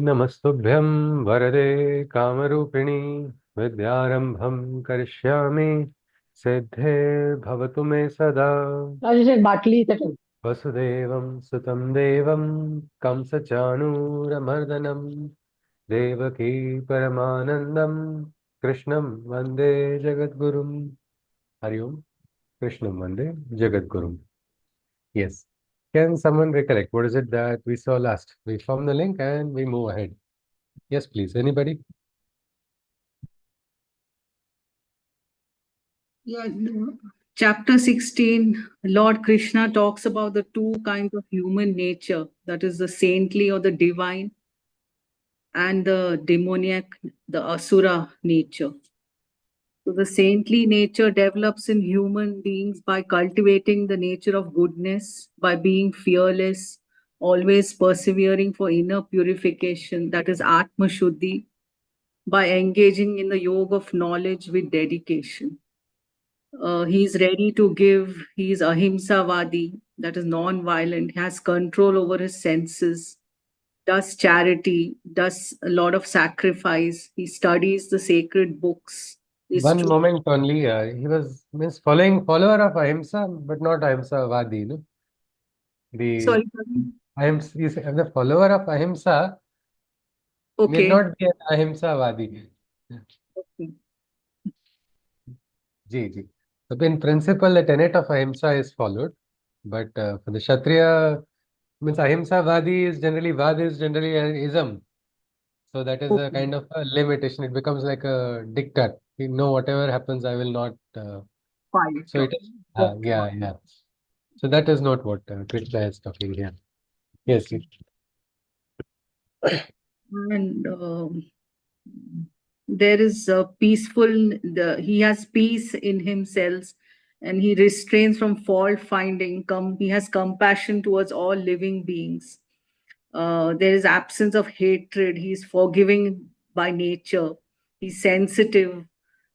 नमस्तुभ्यं वरदे कामरूपिणी विद्यारंभं करिष्यामि सिद्धे भवतु मे सदा। राजेश एक बाटली इथे ठेव. वसुदेवं सुतं देवं कंसचाणूरमर्दनं देवकी परमानन्दं कृष्णं वन्दे जगद्गुरुं। हरि ओम। कृष्णं वन्दे जगद्गुरुं। Yes. Can someone recollect what is it that we saw last? We found the link and we move ahead. Yes, please. Anybody? Yeah, chapter 16, Lord Krishna talks about the two kinds of human nature, that is the saintly or the divine, and the demoniac, the asura nature. So the saintly nature develops in human beings by cultivating the nature of goodness, by being fearless, always persevering for inner purification, that is Atma Shuddhi, by engaging in the yoga of knowledge with dedication. He's ready to give. He's ahimsavadi, that is non-violent, has control over his senses, does charity, does a lot of sacrifice. He studies the sacred books. Is One true. moment only. He was means following follower of Ahimsa, but not Ahimsa Vadi. No, the Sorry, sorry. Ahimsa is the follower of Ahimsa need Okay. not be an Ahimsa Vadi. Okay. Ji, ji. So in principle, the tenet of Ahimsa is followed, but for the Kshatriya means Ahimsa Vadi is generally Vad is generally an ism. So that is a Okay. kind of a limitation. It becomes like a diktat. You know, whatever happens, I will not. Fine. So it is. Okay. Yeah, yeah. So that is not what Krishna is talking here. Yes. Yes. And there is a peaceful, he has peace in himself, and he restrains from fault finding. He has compassion towards all living beings. There is absence of hatred. He's forgiving by nature. He's sensitive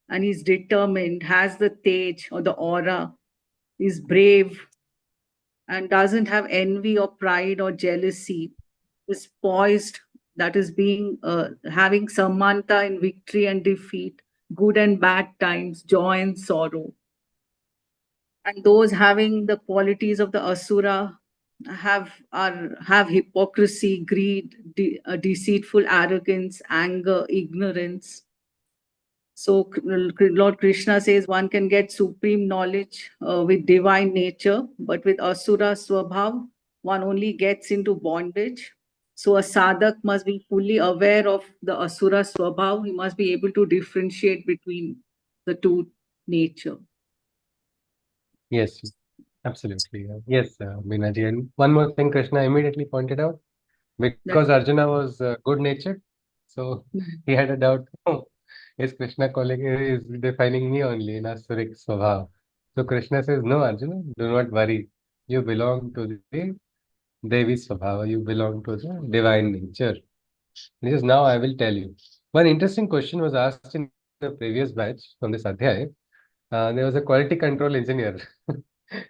and he's determined, has the tej or the aura. He's brave and doesn't have envy or pride or jealousy. Is poised, that is being having samanta in victory and defeat, good and bad times, joy and sorrow. And those having the qualities of the asura have hypocrisy, greed, deceitful arrogance, anger, ignorance. So Lord Krishna says one can get supreme knowledge with divine nature, but with asura swabhav, one only gets into bondage. So a sadhak must be fully aware of the asura swabhav. He must be able to differentiate between the two nature. Yes. Absolutely. Yes, Meenaji. And one more thing, Krishna immediately pointed out because That Arjuna was good-natured, so he had a doubt. Oh, is Krishna calling? Is defining me only in Asuric Swabhav? So Krishna says, "No, Arjuna, do not worry. You belong to the Devi Swabhava. You belong to the divine nature." He says, "Now I will tell you." One interesting question was asked in the previous batch from this Adhyay. There was a quality control engineer.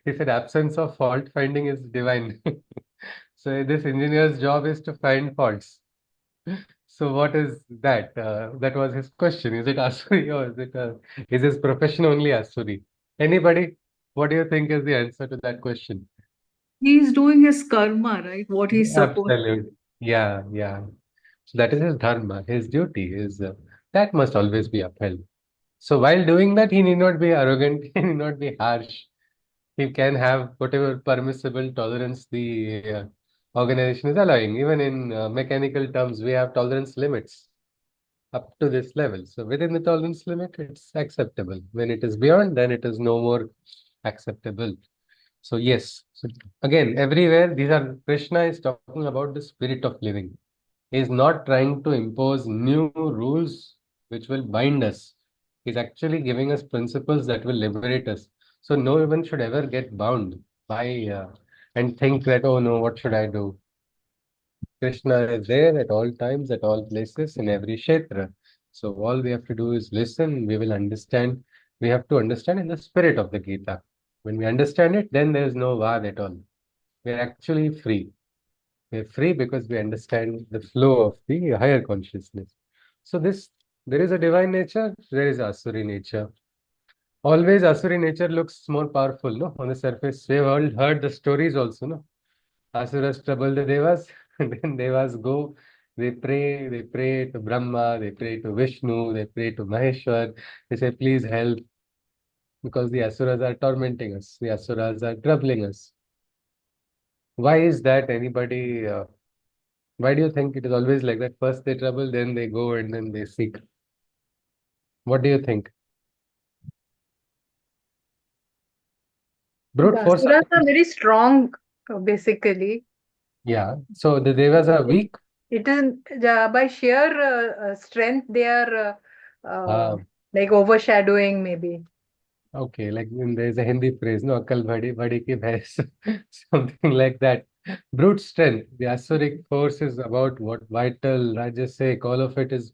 He said absence of fault finding is divine. So this engineer's job is to find faults. So what is that? That was his question. Is it Asuri or is his profession only Asuri? Anybody? What do you think is the answer to that question? he is doing his karma, right? What he's supposed. Absolutely. Yeah, yeah. So that is his dharma, his duty is that must always be upheld. So while doing that, he need not be arrogant, he need not be harsh. He can have whatever permissible tolerance the organization is allowing. Even in mechanical terms, we have tolerance limits up to this level. So within the tolerance limit, it's acceptable. When it is beyond, then it is no more acceptable. So yes, so again, everywhere these are Krishna is talking about the spirit of living. He is not trying to impose new rules which will bind us. He's actually giving us principles that will liberate us. So no one should ever get bound by and think that, oh no, what should I do? Krishna is there at all times, at all places, in every kshetra. So all we have to do is listen. We will understand. We have to understand in the spirit of the Gita. When we understand it, then there is no vad at all. We are actually free. We're free because we understand the flow of the higher consciousness. So there is a divine nature, there is Asuri nature. Always Asuri nature looks more powerful, no? On the surface, we've all heard the stories also, no? Asuras trouble the Devas, and then Devas go, they pray to Brahma, they pray to Vishnu, they pray to Maheshwar, they say, please help, because the Asuras are tormenting us, the Asuras are troubling us. Why is that? Why do you think it is always like that? First they trouble, then they go, and then they seek. What do you think? The Brute force of Asuras are very strong, basically. yeah. So the Devas are It, weak. it is by sheer strength they are Ah, like overshadowing, maybe. okay. Like there's a Hindi phrase, no, Akal badi ki bhais, something like that. Brute strength. The Asuric force is about what vital, Rajasic, all of it is,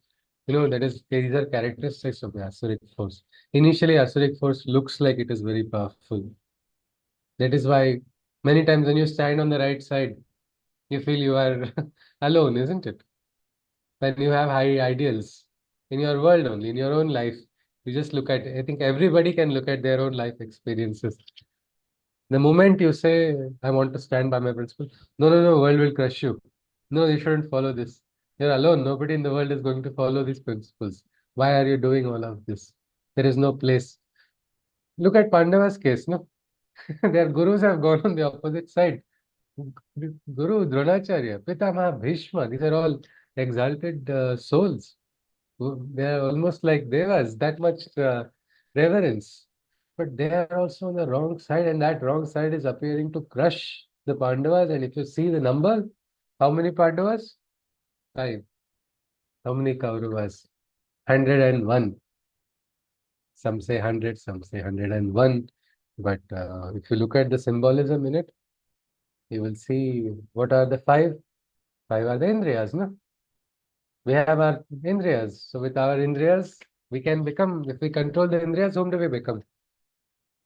these are characteristics of the Asuric force. Initially, Asuric force looks like it is very powerful. That is why many times when you stand on the right side, you feel you are alone, isn't it? When you have high ideals in your world only, in your own life, you just look at, I think everybody can look at their own life experiences. The moment you say, I want to stand by my principle, no, no, no, world will crush you. No, you shouldn't follow this. You're alone. Nobody in the world is going to follow these principles. Why are you doing all of this? There is no place. Look at Pandava's case, no? Their gurus have gone on the opposite side. Guru Dronacharya, Pitamaha Bhishma, these are all exalted souls. They are almost like devas, that much reverence. But they are also on the wrong side, and that wrong side is appearing to crush the Pandavas. And if you see the number, how many Pandavas? Five. How many Kauravas? 101. Some say 100, some say 101. But if you look at the symbolism in it, you will see what are the five? Five are the Indriyas, no? We have our Indriyas. So with our Indriyas, we can become, if we control the Indriyas, whom do we become?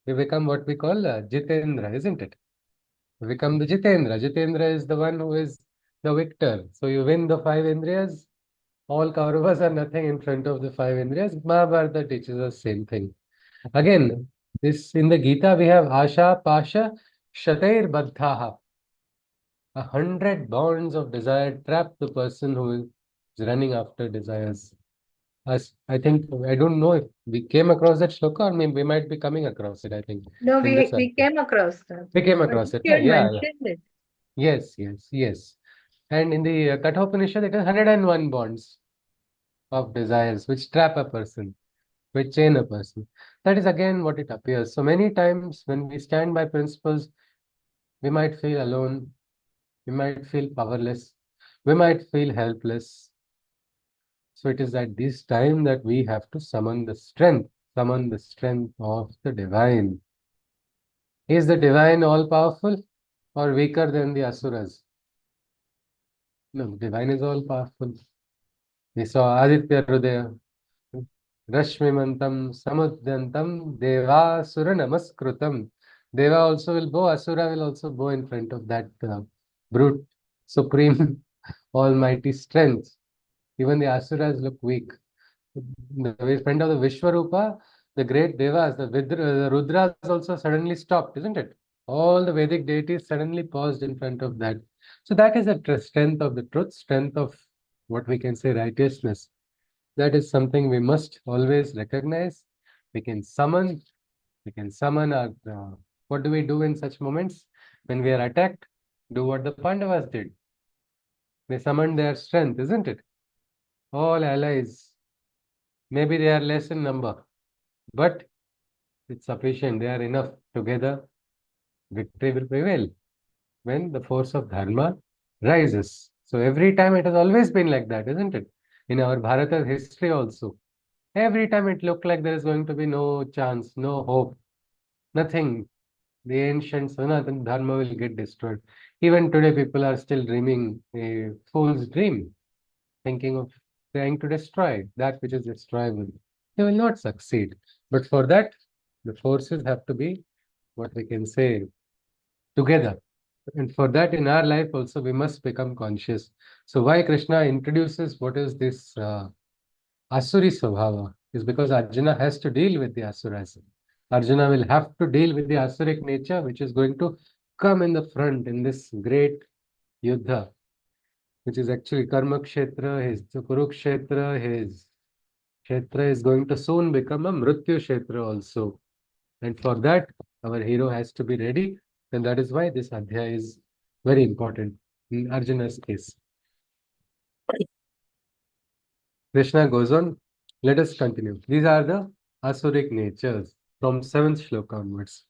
We become what we call Jitendra, isn't it? We become the Jitendra. Jitendra is the one who is the victor. So you win the five Indriyas. All Kauravas are nothing in front of the five Indriyas. Mahabharata teaches us same thing. Again, this in the Gita we have Asha, Pasha, Shatair Baddhaha. 100 bonds of desire trap the person who is running after desires. As I think, I don't know if we came across that shloka, or maybe we might be coming across it, I think, No, in this we article. came across that. We came I across think it, you na? had Yeah, yeah. mentioned it. Yes, yes, yes. And in the Kathopanishad, it is 101 bonds of desires which trap a person, which chain a person. That is again what it appears. So many times when we stand by principles, we might feel alone, we might feel powerless, we might feel helpless. So it is at this time that we have to summon the strength of the divine. Is the divine all powerful or weaker than the asuras? No, the divine is all powerful. We saw Aditya Hridaya, Rashmimantam Samudyantam Deva Sura Namaskrutam. Deva also will bow, Asura will also bow in front of that brute, supreme, almighty strength. Even the Asuras look weak. The front of the Vishwarupa, the great Devas, the Rudras also suddenly stopped, isn't it? All the Vedic deities suddenly paused in front of that. So that is the strength of the truth, strength of what we can say righteousness. That is something we must always recognize. We can summon, we can summon our. What do we do in such moments? When we are attacked, do what the Pandavas did. They summoned their strength, isn't it? All allies. Maybe they are less in number, but it's sufficient. They are enough. Together, victory will prevail when the force of dharma rises. So every time it has always been like that, isn't it? In our Bharata history also. Every time it looked like there is going to be no chance, no hope, nothing. The ancient Sanatana Dharma will get destroyed. Even today, people are still dreaming a fool's dream, thinking of trying to destroy that which is destroyable. They will not succeed. But for that, the forces have to be what we can say together. And for that, in our life also, we must become conscious. So why Krishna introduces what is this Asuri Svabhava is because Arjuna has to deal with the Asuras. Arjuna will have to deal with the Asuric nature, which is going to come in the front in this great Yuddha, which is actually Karma Kshetra, his Kurukshetra, his Kshetra is going to soon become a Mrityu Kshetra also. And for that, our hero has to be ready. And that is why this Adhyaya is very important in Arjuna's case. Krishna goes on. Let us continue. These are the Asuric natures from 7th shloka onwards.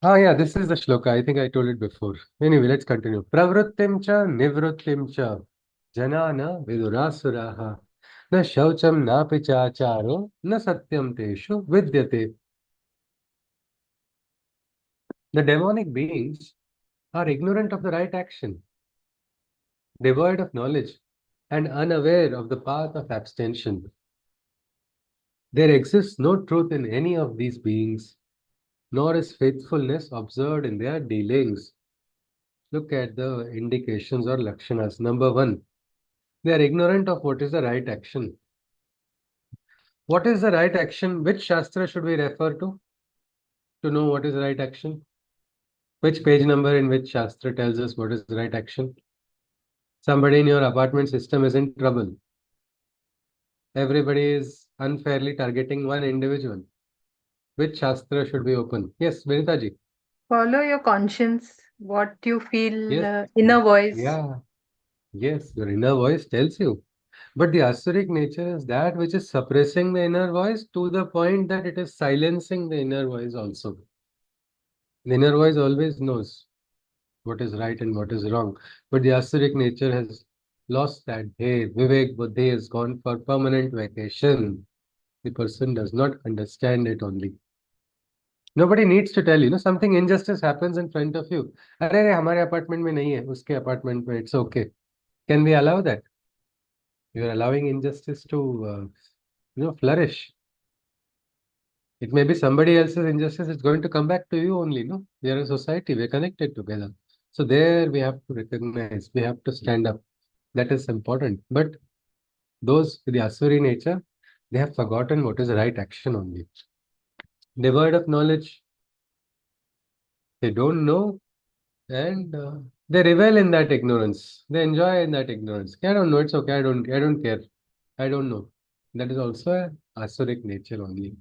Ah, yeah, this is the shloka. I think I told it before. Anyway, let's continue. Pravrittim cha nivrittim cha janana vidurasuraha na shaucham na pichacharo na satyam teshu vidyate. The demonic beings are ignorant of the right action, devoid of knowledge, and unaware of the path of abstention. There exists no truth in any of these beings, nor is faithfulness observed in their dealings. Look at the indications or lakshanas. Number one, they are ignorant of what is the right action. What is the right action? Which Shastra should we refer to know what is the right action? Which page number in which Shastra tells us what is the right action? Somebody in your apartment system is in trouble. Everybody is unfairly targeting one individual. Which Shastra should we open? Yes, Vinitaji. Follow your conscience, what you feel, Yes. inner voice. Yeah. Yes, your inner voice tells you. But the Asuric nature is that which is suppressing the inner voice to the point that it is silencing the inner voice also. The inner voice always knows what is right and what is wrong. But the Asuric nature has lost that. Hey, Vivek Buddhi has gone for permanent vacation. The person does not understand it only. Nobody needs to tell you, something injustice happens in front of you. अरे अरे हमारे apartment में नहीं है, उसके apartment में it's okay. Can we allow that? You are allowing injustice to, flourish. It may be somebody else's injustice. It's going to come back to you only. No, we are a society. We're connected together. So there we have to recognize. We have to stand up. That is important. But those with the Asuri nature, they have forgotten what is the right action only. Devoid of knowledge, they don't know, and they revel in that ignorance. They enjoy in that ignorance. I don't know. It's okay. I don't care. I don't know. That is also a Asuric nature only.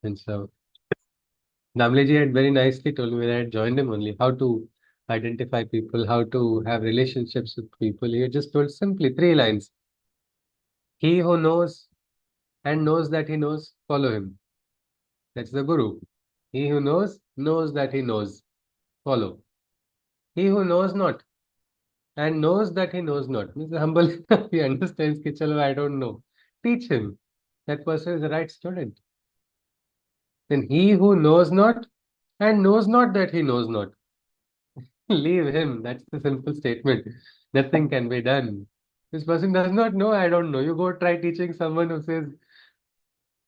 And so Namleji had very nicely told me when I had joined him only how to identify people, how to have relationships with people. He had just told simply 3 lines. He who knows and knows that he knows, follow him. That's the Guru. He who knows that he knows, follow. He who knows not and knows that he knows not, means humble enough, he understands ki chalo, I don't know. Teach him. That person is the right student. Then he who knows not and knows not that he knows not, leave him. That's the simple statement. Nothing can be done. This person does not know, I don't know. You go try teaching someone who says,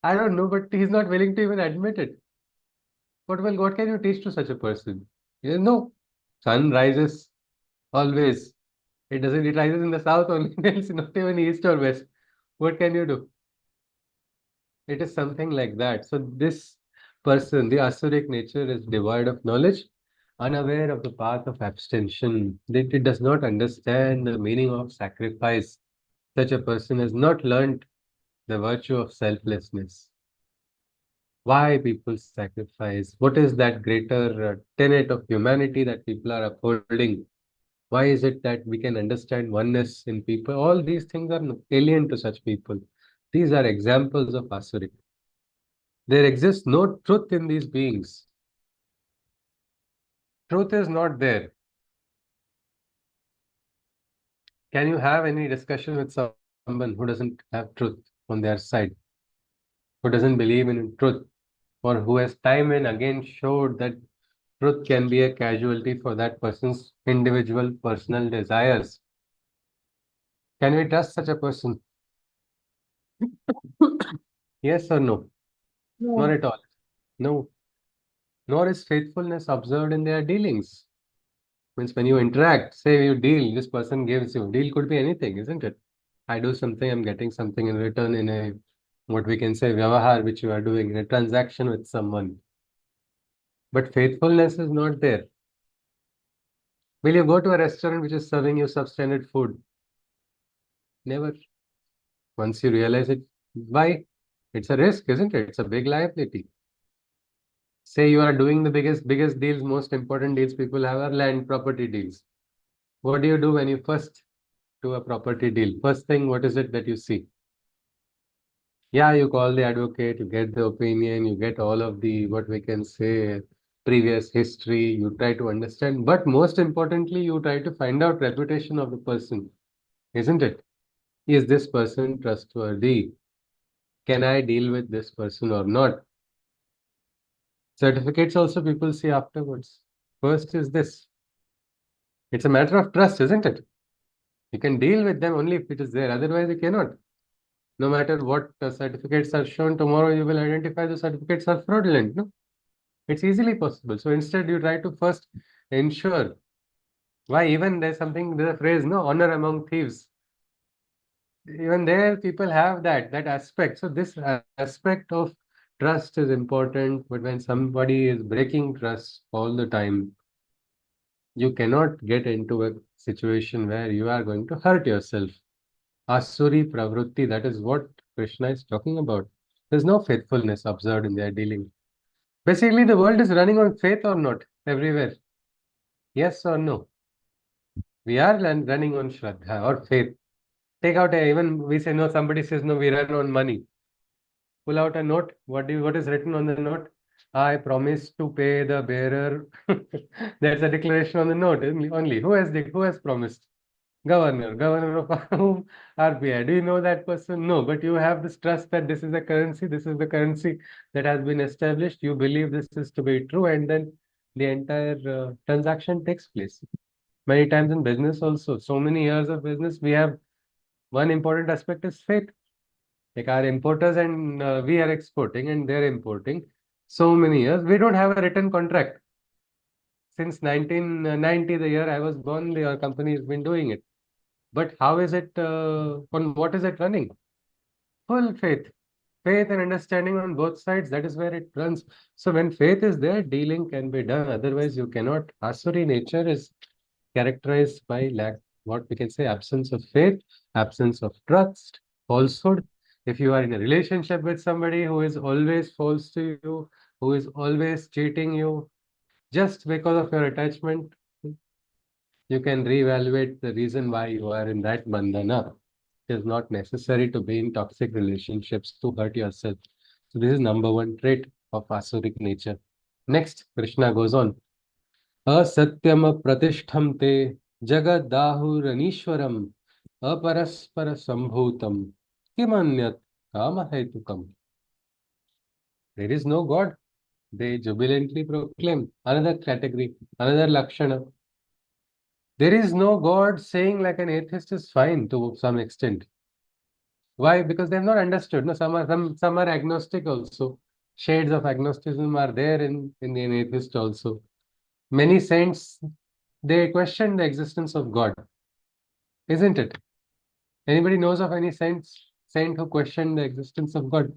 I don't know, but he's not willing to even admit it. What can you teach to such a person? He says, no. Sun rises always. It rises in the south only, it's not even east or west. What can you do? It is something like that. So this person, the Asuric nature, is devoid of knowledge, unaware of the path of abstention. It does not understand the meaning of sacrifice. Such a person has not learnt the virtue of selflessness. Why people sacrifice? What is that greater tenet of humanity that people are upholding? Why is it that we can understand oneness in people? All these things are alien to such people. These are examples of Asuric. There exists no truth in these beings. Truth is not there. Can you have any discussion with someone who doesn't have truth on their side, who doesn't believe in truth, or who has time and again showed that truth can be a casualty for that person's individual personal desires? Can we trust such a person? Yes or no? Not No. at all. No. nor is faithfulness observed in their dealings. Means when you interact, say you deal, this person gives you. Deal could be anything, isn't it? I do something, I'm getting something in return in a what we can say vyavahar, which you are doing in a transaction with someone. But faithfulness is not there. Will you go to a restaurant which is serving you substandard food? Never. Once you realize it, why? It's a risk, isn't it? It's a big liability. Say you are doing the biggest deals, most important deals people have are land property deals. What do you do when you first do a property deal? First thing, what is it that you see? Yeah, you call the advocate, you get the opinion, you get all of the, what we can say, previous history, you try to understand, but most importantly, you try to find out reputation of the person, isn't it? Is this person trustworthy? Can I deal with this person or not? Certificates also people see afterwards. First is this. It's a matter of trust, isn't it? You can deal with them only if it is there, otherwise you cannot. No matter what certificates are shown, tomorrow you will identify the certificates are fraudulent, no? It's easily possible. So instead, you try to first ensure. Why? Even there's a phrase, no, honor among thieves. Even there, people have that aspect. So this aspect of trust is important. But when somebody is breaking trust all the time, you cannot get into a situation where you are going to hurt yourself. Asuri pravrutti, that is what Krishna is talking about. There's no faithfulness observed in their dealing. Basically, the world is running on faith or not everywhere. Yes or no? We are running on Shraddha or faith. Take out even we say no, somebody says no, we run on money. Pull out a note. What is written on the note? I promise to pay the bearer. That's a declaration on the note only. Who has promised? Governor of whom? RBI. Do you know that person? No, but you have this trust that this is the currency, this is the currency that has been established. You believe this is to be true, and then the entire transaction takes place. Many times in business also, so many years of business, we have one important aspect is faith. Like our importers and we are exporting and they're importing so many years. We don't have a written contract. Since 1990, the year I was born, the company has been doing it. But how is it, on what is it running? Full faith. Faith and understanding on both sides, that is where it runs. So when faith is there, dealing can be done. Otherwise, you cannot. Asuri nature is characterized by lack, what we can say, absence of faith, absence of trust, falsehood. If you are in a relationship with somebody who is always false to you, who is always cheating you, just because of your attachment, you can reevaluate the reason why you are in that bandhana. It is not necessary to be in toxic relationships to hurt yourself. So this is number one trait of Asuric nature. Next, Krishna goes on. असत्यम प्रतिष्ठम ते जगदाहुरनीश्वरम अपरस्पर संभूतम किमन्यत् काम हेतुकम. There is no God. They jubilantly proclaim. Another category, another lakshana. There is no God saying like an atheist is fine to some extent. Why? Because they have not understood. No, some are agnostic also. Shades of agnosticism are there in the atheist also. Many saints they question the existence of God, isn't it? Anybody knows of any saint who questioned the existence of God?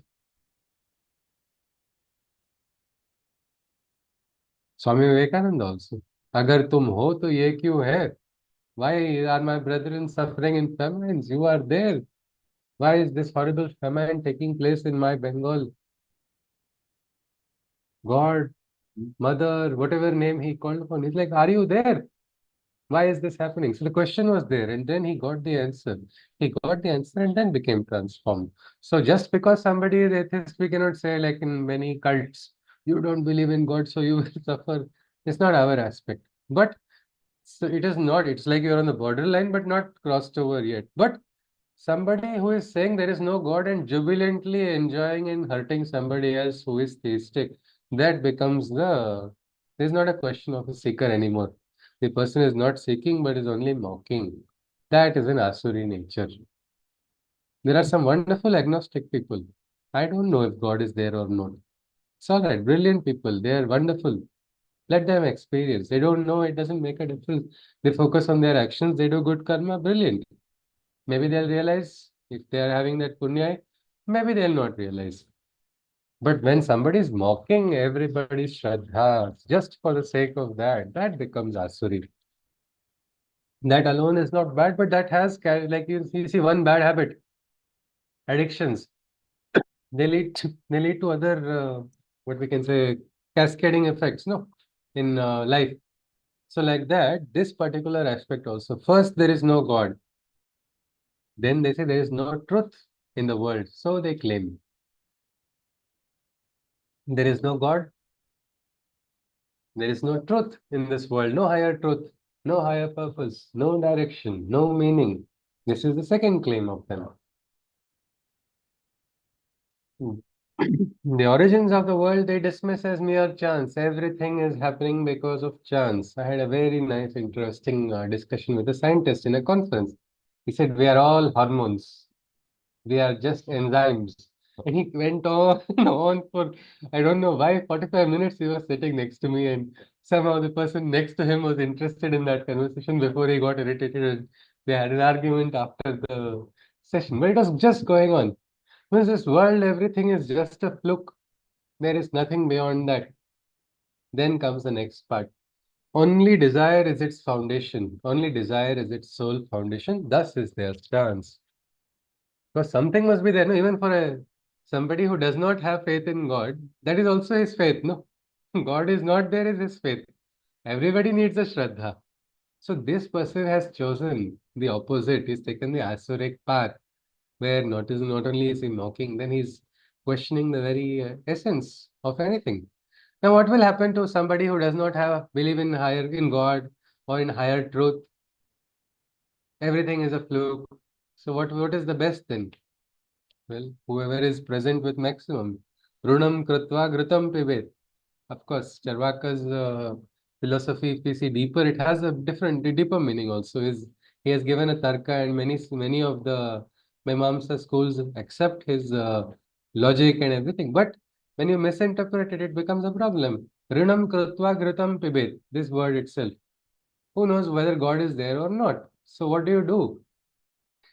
Swami Vivekananda also. Agar tum ho to ye kyun hai? Why are my brethren suffering in famines? You are there. Why is this horrible famine taking place in my Bengal? God, mother, whatever name he called upon. He's like, are you there? Why is this happening? So the question was there, and then he got the answer. He got the answer and then became transformed. So just because somebody is atheist, we cannot say, like in many cults, you don't believe in God, so you will suffer. It's not our aspect. But so it is not, it's like you're on the borderline, but not crossed over yet. But somebody who is saying there is no God and jubilantly enjoying and hurting somebody else who is theistic, that becomes there's not a question of a seeker anymore. The person is not seeking but is only mocking. That is an Asuri nature. There are some wonderful agnostic people. I don't know if God is there or not. It's all right. Brilliant people. They are wonderful. Let them experience. They don't know. It doesn't make a difference. They focus on their actions. They do good karma. Brilliant. Maybe they'll realize if they are having that punya. Maybe they'll not realize. But when somebody is mocking everybody's shraddha just for the sake of that, that becomes asuri. That alone is not bad, but that has, like you see, one bad habit, addictions. They lead to other, what we can say, cascading effects, no, in life. So like that, this particular aspect also. First, there is no God. Then they say there is no truth in the world. So they claim there is no God. There is no truth in this world. No higher truth. No higher purpose. No direction. No meaning. This is the second claim of them. The origins of the world they dismiss as mere chance. Everything is happening because of chance. I had a very nice, interesting discussion with a scientist in a conference. He said, we are all hormones. We are just enzymes. And he went on and on for, I don't know why, 45 minutes he was sitting next to me, and somehow the person next to him was interested in that conversation before he got irritated. And they had an argument after the session. But it was just going on. In this world, everything is just a fluke. There is nothing beyond that. Then comes the next part. Only desire is its foundation. Only desire is its sole foundation. Thus is their stance. Because something must be there, no? Even for somebody who does not have faith in God, that is also his faith, no? God is not there, is his faith. Everybody needs a Shraddha. So this person has chosen the opposite. He's taken the Asuric path, where not only is he mocking, then he's questioning the very essence of anything. Now, what will happen to somebody who does not have believe in higher in God or in higher truth? Everything is a fluke. So what is the best then? Well, whoever is present with maximum. Runam kritva ghritam pibet. Of course, Charvaka's philosophy, if we see deeper, it has a different, deeper meaning also. He has given a tarka, and many of the Mimamsa schools accept his logic and everything. But when you misinterpret it, it becomes a problem. Rinam kritva ghritam pibet, this word itself. Who knows whether God is there or not? So what do you do?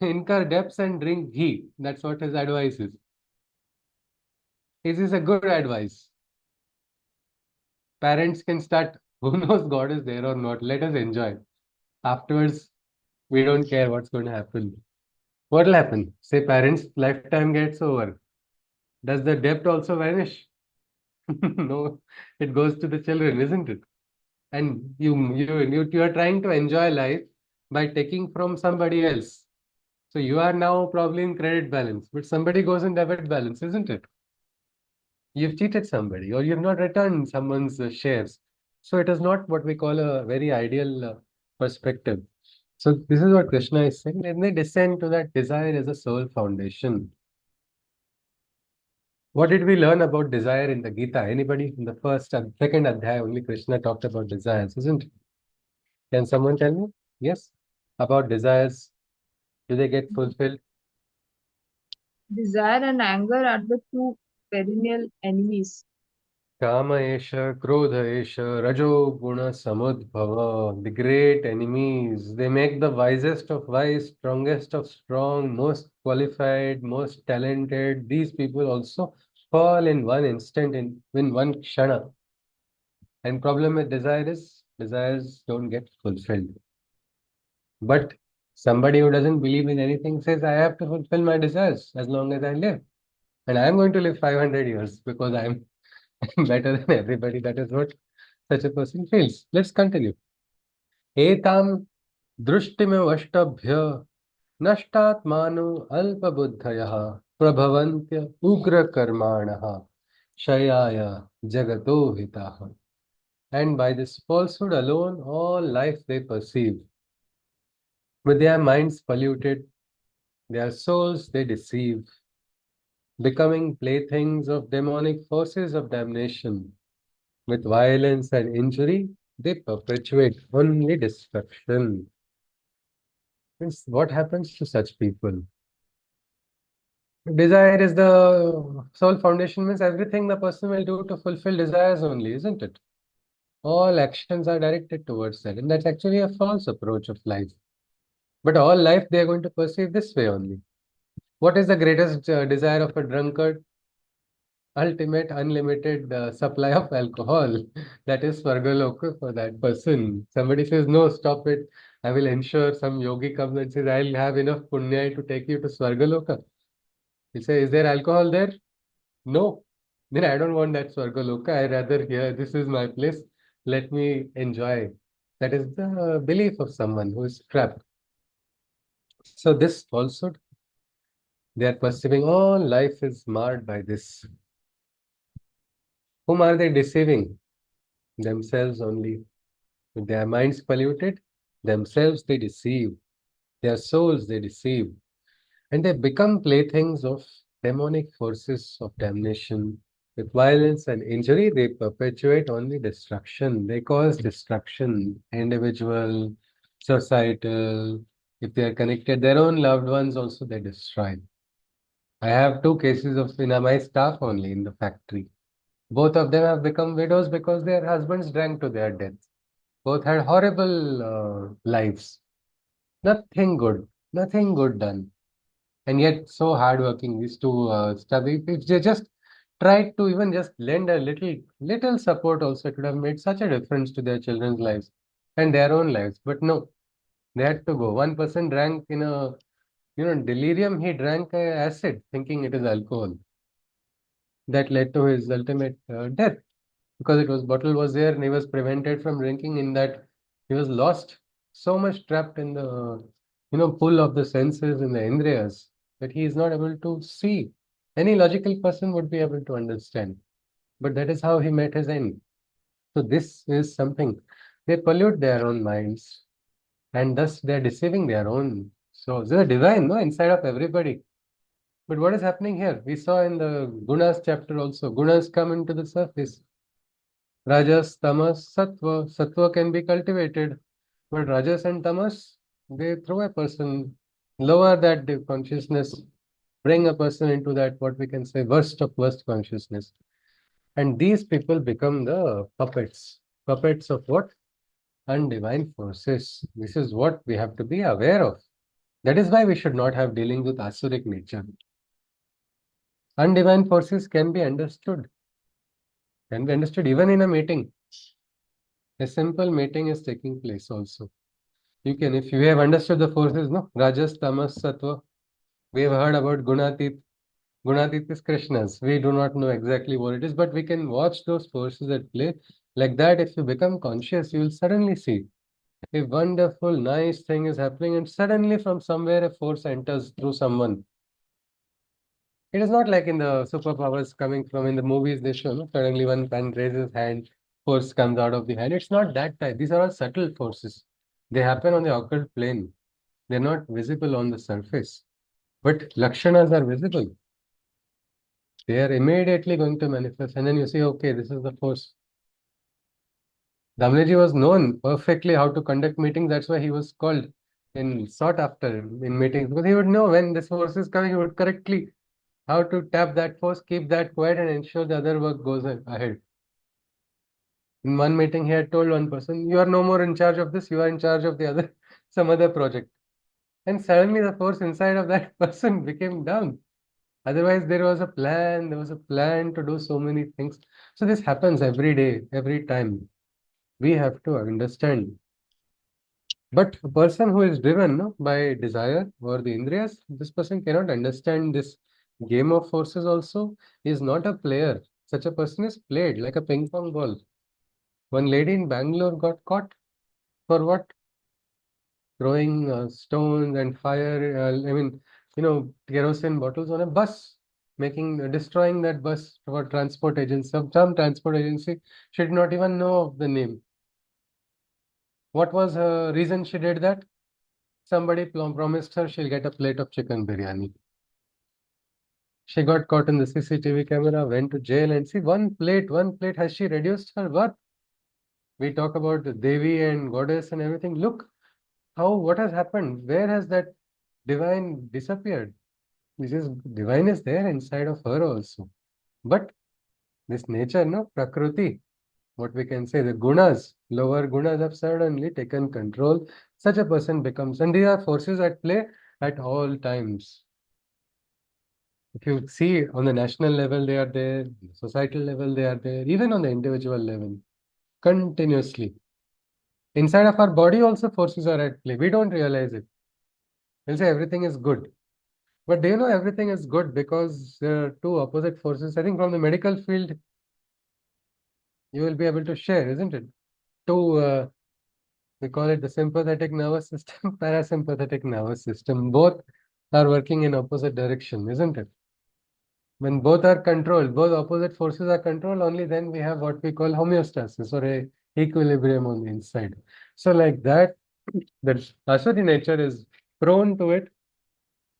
Incur depths and drink ghee. That's what his advice is. Is this a good advice? Parents can start, who knows God is there or not? Let us enjoy. Afterwards, we don't care what's going to happen. What will happen? Say parents' lifetime gets over. Does the debt also vanish? No, it goes to the children, isn't it? And you are trying to enjoy life by taking from somebody else. So you are now probably in credit balance, but somebody goes in debit balance, isn't it? You've cheated somebody or you've not returned someone's shares. So it is not what we call a very ideal perspective. So this is what Krishna is saying. And they descend to that desire as a sole foundation. What did we learn about desire in the Gita? Anybody in the first and second adhyaya, only Krishna talked about desires, isn't it? Can someone tell me? Yes? About desires, do they get fulfilled? Desire and anger are the two perennial enemies. Kama Esha, Krodha Esha, Rajo Guna Samudbhava, the great enemies. They make the wisest of wise, strongest of strong, most qualified, most talented. These people also fall in one instant, in one kshana. And problem with desire is desires don't get fulfilled. But somebody who doesn't believe in anything says, I have to fulfill my desires as long as I live. And I'm going to live 500 years because I'm better than everybody. That is what such a person feels. Let's continue. Etam drushtimavashtabhya nashtatmano alpabuddhayah prabhavantya ugrakarmanaha shayaya jagato hitaha. And by this falsehood alone, all life they perceive. With their minds polluted, their souls they deceive, becoming playthings of demonic forces of damnation. With violence and injury, they perpetuate only destruction. Means what happens to such people? Desire is the sole foundation, means everything the person will do to fulfill desires only, isn't it? All actions are directed towards that, and that's actually a false approach of life. But all life they are going to perceive this way only. What is the greatest desire of a drunkard? Ultimate unlimited supply of alcohol. That is Swargaloka for that person. Somebody says, no, stop it. I will ensure some yogi comes and says, I'll have enough punya to take you to Swargaloka. He says, is there alcohol there? No. Then I don't want that Swargaloka. I rather here, this is my place. Let me enjoy. That is the belief of someone who is trapped. So this falsehood, they are perceiving all life is marred by this. Whom are they deceiving? Themselves only. With their minds polluted, themselves they deceive. Their souls they deceive. And they become playthings of demonic forces of damnation. With violence and injury, they perpetuate only destruction. They cause destruction, individual, societal. If they are connected, their own loved ones also they destroy. I have two cases of in my staff only in the factory. Both of them have become widows because their husbands drank to their death. Both had horrible lives. Nothing good done. And yet so hardworking. These two study. If they just tried to even just lend a little support also, it would have made such a difference to their children's lives and their own lives. But no, they had to go. One person drank in a delirium. He drank acid, thinking it is alcohol. That led to his ultimate death because it was bottle was there and he was prevented from drinking. In that, he was lost, so much trapped in the pull of the senses and the indriyas that he is not able to see. Any logical person would be able to understand, but that is how he met his end. So this is something, they pollute their own minds and thus they are deceiving their own souls. There's a divine no inside of everybody. But what is happening here? We saw in the gunas chapter also, gunas come into the surface. Rajas, tamas, sattva. Sattva can be cultivated, but rajas and tamas, they throw a person, lower that consciousness, bring a person into that, what we can say, worst of worst consciousness. And these people become the puppets. Puppets of what? Undivine forces. This is what we have to be aware of. That is why we should not have dealings with Asuric nature. Undivine forces can be understood even in a meeting. A simple meeting is taking place also. You can, if you have understood the forces, no? Rajas, Tamas, Sattva. We have heard about Gunatit. Gunatit is Krishna's. We do not know exactly what it is, but we can watch those forces at play. Like that, if you become conscious, you will suddenly see a wonderful, nice thing is happening, and suddenly from somewhere a force enters through someone. It is not like in the superpowers coming from in the movies they show, no? Suddenly one man raises hand, force comes out of the hand. It's not that type. These are all subtle forces. They happen on the occult plane. They're not visible on the surface. But lakshanas are visible. They are immediately going to manifest. And then you see, okay, this is the force. Damleji was known perfectly how to conduct meetings. That's why he was called and sought after in meetings. Because he would know when this force is coming, he would correctly how to tap that force, keep that quiet, and ensure the other work goes ahead. In one meeting, he had told one person, you are no more in charge of this, you are in charge of the other, some other project. And suddenly the force inside of that person became down. Otherwise, there was a plan to do so many things. So this happens every day, every time. We have to understand. But a person who is driven no, by desire or the indriyas, this person cannot understand this game of forces also. He is not a player. Such a person is played like a ping pong ball. One lady in Bangalore got caught for what? Throwing stones and fire, kerosene bottles on a bus, destroying that bus for transport agency. Some transport agency, she did not even know of the name. What was her reason she did that? Somebody promised her she'll get a plate of chicken biryani. She got caught in the CCTV camera, went to jail, and see one plate, has she reduced her worth? We talk about the Devi and goddess and everything. Look, what has happened? Where has that divine disappeared? This is divine is there inside of her also. But this nature, no, Prakriti, what we can say, the gunas, lower gunas have suddenly taken control. Such a person becomes, and these are forces at play at all times. If you see on the national level, they are there, societal level, they are there, even on the individual level, continuously. Inside of our body, also forces are at play. We don't realize it. We'll say everything is good. But do you know everything is good because there are two opposite forces? I think from the medical field, you will be able to share, isn't it? Two, we call it the sympathetic nervous system, parasympathetic nervous system. Both are working in opposite direction, isn't it? When both are controlled, both opposite forces are controlled, only then we have what we call homeostasis or a equilibrium on the inside. So like that, the Asuri nature is prone to it.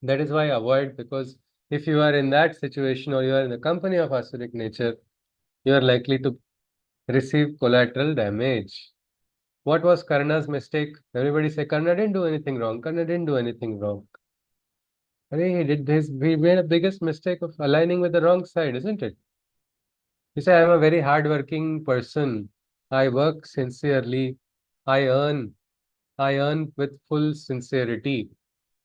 That is why avoid, because if you are in that situation or you are in the company of Asuric nature, you are likely to receive collateral damage. What was Karna's mistake? Everybody say Karna didn't do anything wrong. Karna didn't do anything wrong. I mean, he made a biggest mistake of aligning with the wrong side, isn't it? He said, I'm a very hardworking person. I work sincerely. I earn. I earn with full sincerity.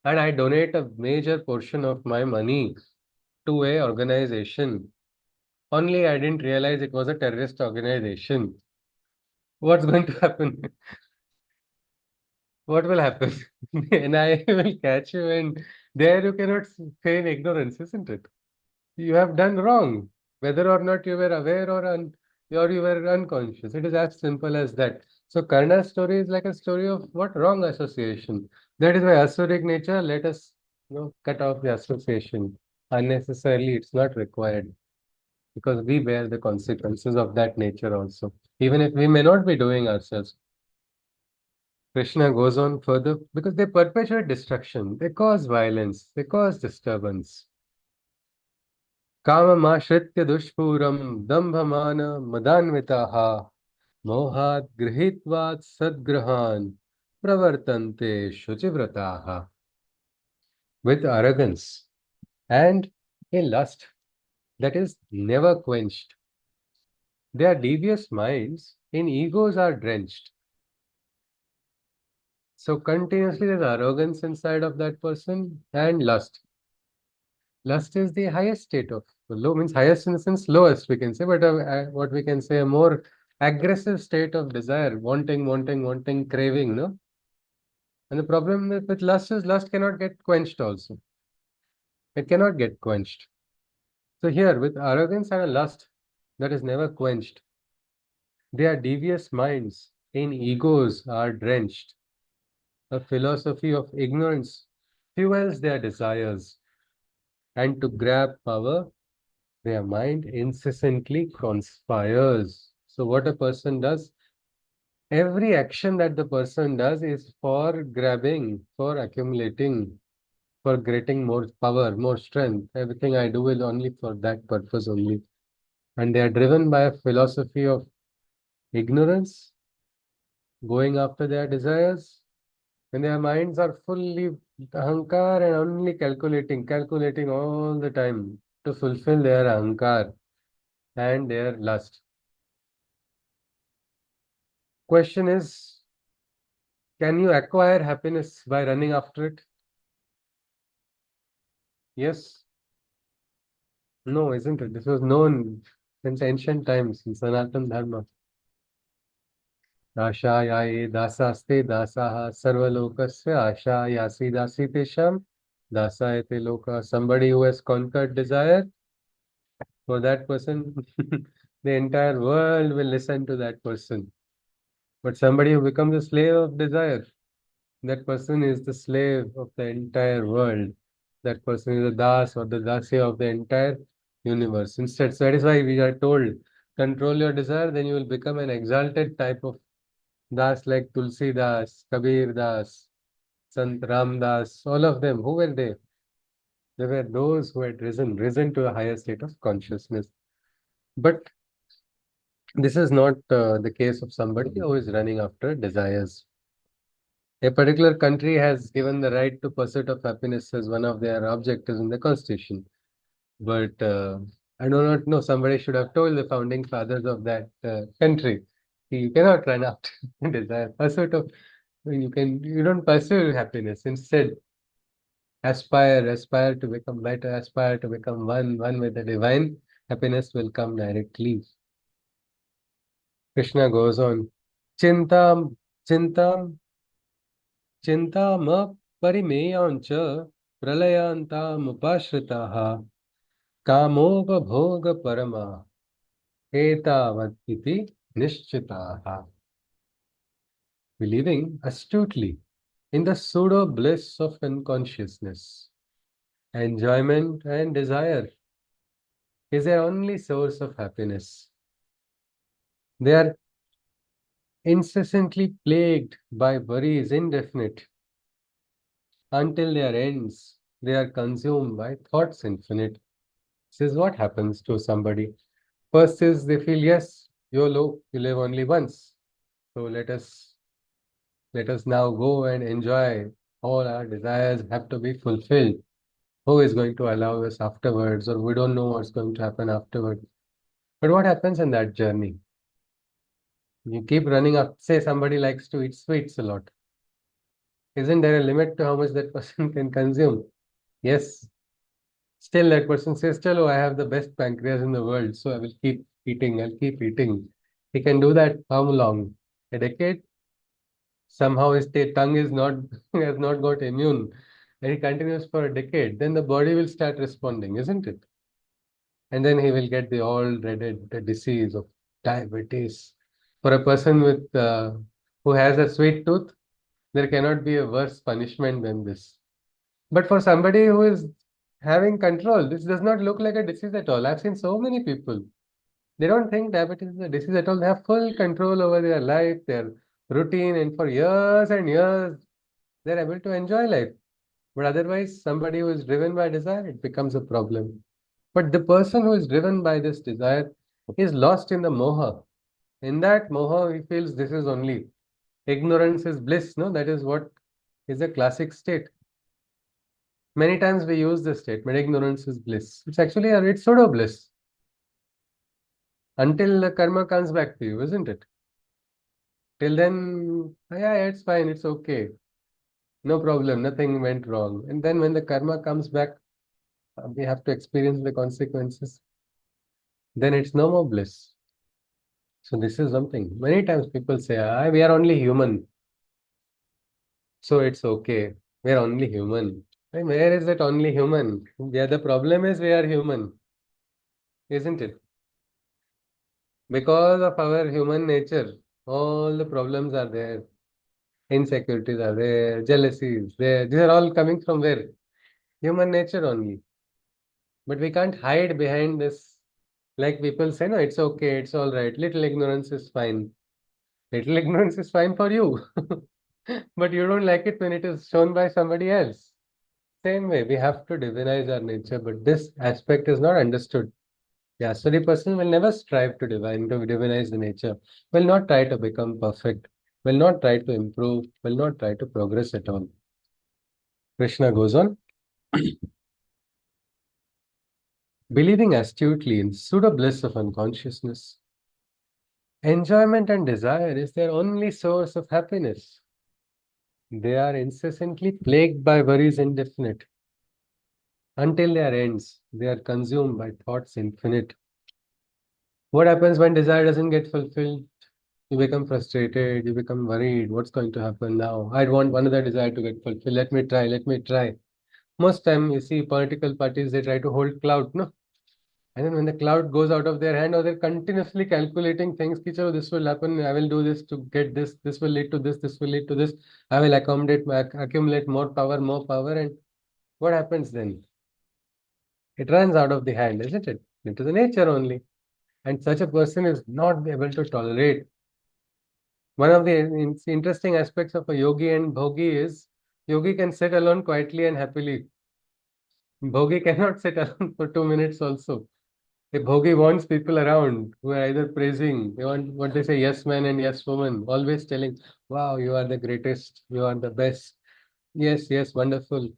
And I donate a major portion of my money to a organization. Only I didn't realize it was a terrorist organization. What's going to happen? What will happen? And I will catch you, and there you cannot feign ignorance, isn't it? You have done wrong, whether or not you were aware or you were unconscious. It is as simple as that. So Karna's story is like a story of what wrong association. That is why Asuric nature let us cut off the association unnecessarily. It's not required because we bear the consequences of that nature also, even if we may not be doing ourselves. Krishna goes on further because they perpetuate destruction, they cause violence, they cause disturbance. काममाश्रित्य दुष्पूरं दम्भमान मदान्विताः मोहात् गृहीत्वात् सद्गृहान् प्रवर्तन्ते शुचिव्रताः. With arrogance and a lust that is never quenched. Their devious minds in egos are drenched. So continuously there's arrogance inside of that person and lust. Lust is the highest state of low, means highest in the sense lowest, we can say, but what we can say a more aggressive state of desire, wanting, wanting, wanting, craving, no? And the problem with lust is lust cannot get quenched also. It cannot get quenched. So here, with arrogance and a lust that is never quenched, their devious minds in egos are drenched. A philosophy of ignorance fuels their desires, and to grab power, their mind incessantly conspires. So, what a person does, every action that the person does is for grabbing, for accumulating, for getting more power, more strength. Everything I do is only for that purpose only. And they are driven by a philosophy of ignorance, going after their desires, and their minds are fully ahankar and only calculating, calculating all the time to fulfill their ahankar and their lust. Question is, can you acquire happiness by running after it? Yes? No, isn't it? This was known since ancient times in Sanatan Dharma. Ashayaye dasaste dasaha sarvalokasya ashayasi dasitesham dasayate loka. Somebody who has conquered desire, for that person, the entire world will listen to that person. But somebody who becomes a slave of desire, that person is the slave of the entire world. That person is the das or the dasya of the entire universe. Instead, so that is why we are told, control your desire, then you will become an exalted type of das like Tulsi Das, Kabir Das, Sant Ram Das, all of them. Who were they? They were those who had risen to a higher state of consciousness. But this is not the case of somebody who is running after desires. A particular country has given the right to pursuit of happiness as one of their objectives in the constitution. But I do not know. Somebody should have told the founding fathers of that country, you cannot run after desire. Pursuit of you don't pursue happiness. Instead, aspire to become better, aspire to become one with the divine. Happiness will come directly. Krishna goes on. Chintam, chintam, chintam परिमेयांच प्रलयांतामुपाश्रिताः कामोपभोगपरमा एतावत् इति निश्चिताः. Believing astutely in the pseudo bliss of unconsciousness, enjoyment and desire is their only source of happiness. They are incessantly plagued by worries indefinite. Until their ends, they are consumed by thoughts infinite. This is what happens to somebody. First is they feel, yes, YOLO, you live only once. So let us now go and enjoy. All our desires have to be fulfilled. Who is going to allow us afterwards? Or we don't know what's going to happen afterwards. But what happens in that journey? You keep running up. Say somebody likes to eat sweets a lot. Isn't there a limit to how much that person can consume? Yes. Still, that person says, Chalo, I have the best pancreas in the world, so I will keep eating, I'll keep eating. He can do that how long? A decade? Somehow his tongue is not has not got immune, and he continues for a decade. Then the body will start responding, isn't it? And then he will get the all dreaded disease of diabetes. For a person with who has a sweet tooth, there cannot be a worse punishment than this. But for somebody who is having control, this does not look like a disease at all. I've seen so many people. They don't think diabetes is a disease at all. They have full control over their life, their routine, and for years and years, they're able to enjoy life. But otherwise, somebody who is driven by desire, it becomes a problem. But the person who is driven by this desire is lost in the moha. In that moha, he feels this is only ignorance is bliss. No, that is what is a classic state. Many times we use this statement, ignorance is bliss. It's actually it's pseudo bliss until the karma comes back to you, isn't it? Till then, yeah, it's fine, it's okay. No problem, nothing went wrong. And then when the karma comes back, we have to experience the consequences. Then it's no more bliss. So this is something. Many times people say, we are only human. So it's okay. We are only human. And where is it only human? Yeah, the problem is we are human, isn't it? Because of our human nature, all the problems are there. Insecurities are there, jealousies there. These are all coming from where? Human nature only. But we can't hide behind this. Like people say, no, it's okay, it's all right. Little ignorance is fine. Little ignorance is fine for you. But you don't like it when it is shown by somebody else. Same way, we have to divinize our nature, but this aspect is not understood. The Asuri person will never strive to divinize the nature, will not try to become perfect, will not try to improve, will not try to progress at all. Krishna goes on. Believing astutely in pseudo bliss of unconsciousness, enjoyment and desire is their only source of happiness. They are incessantly plagued by worries indefinite. Until their ends, they are consumed by thoughts infinite. What happens when desire doesn't get fulfilled? You become frustrated, you become worried. What's going to happen now? I want another desire to get fulfilled. Let me try, let me try. Most time you see political parties, they try to hold clout, no? And then when the cloud goes out of their hand, or they're continuously calculating things, ki, "Chalo, this will happen, I will do this to get this will lead to this will lead to this, I will accumulate more power, and what happens then? It runs out of the hand, isn't it? Into the nature only. And such a person is not able to tolerate. One of the interesting aspects of a yogi and bhogi is yogi can sit alone quietly and happily. Bhogi cannot sit alone for 2 minutes also. If Bhogi wants people around who are either praising, they want what they say, yes man and yes woman, always telling, wow, you are the greatest, you are the best. Yes, yes, wonderful.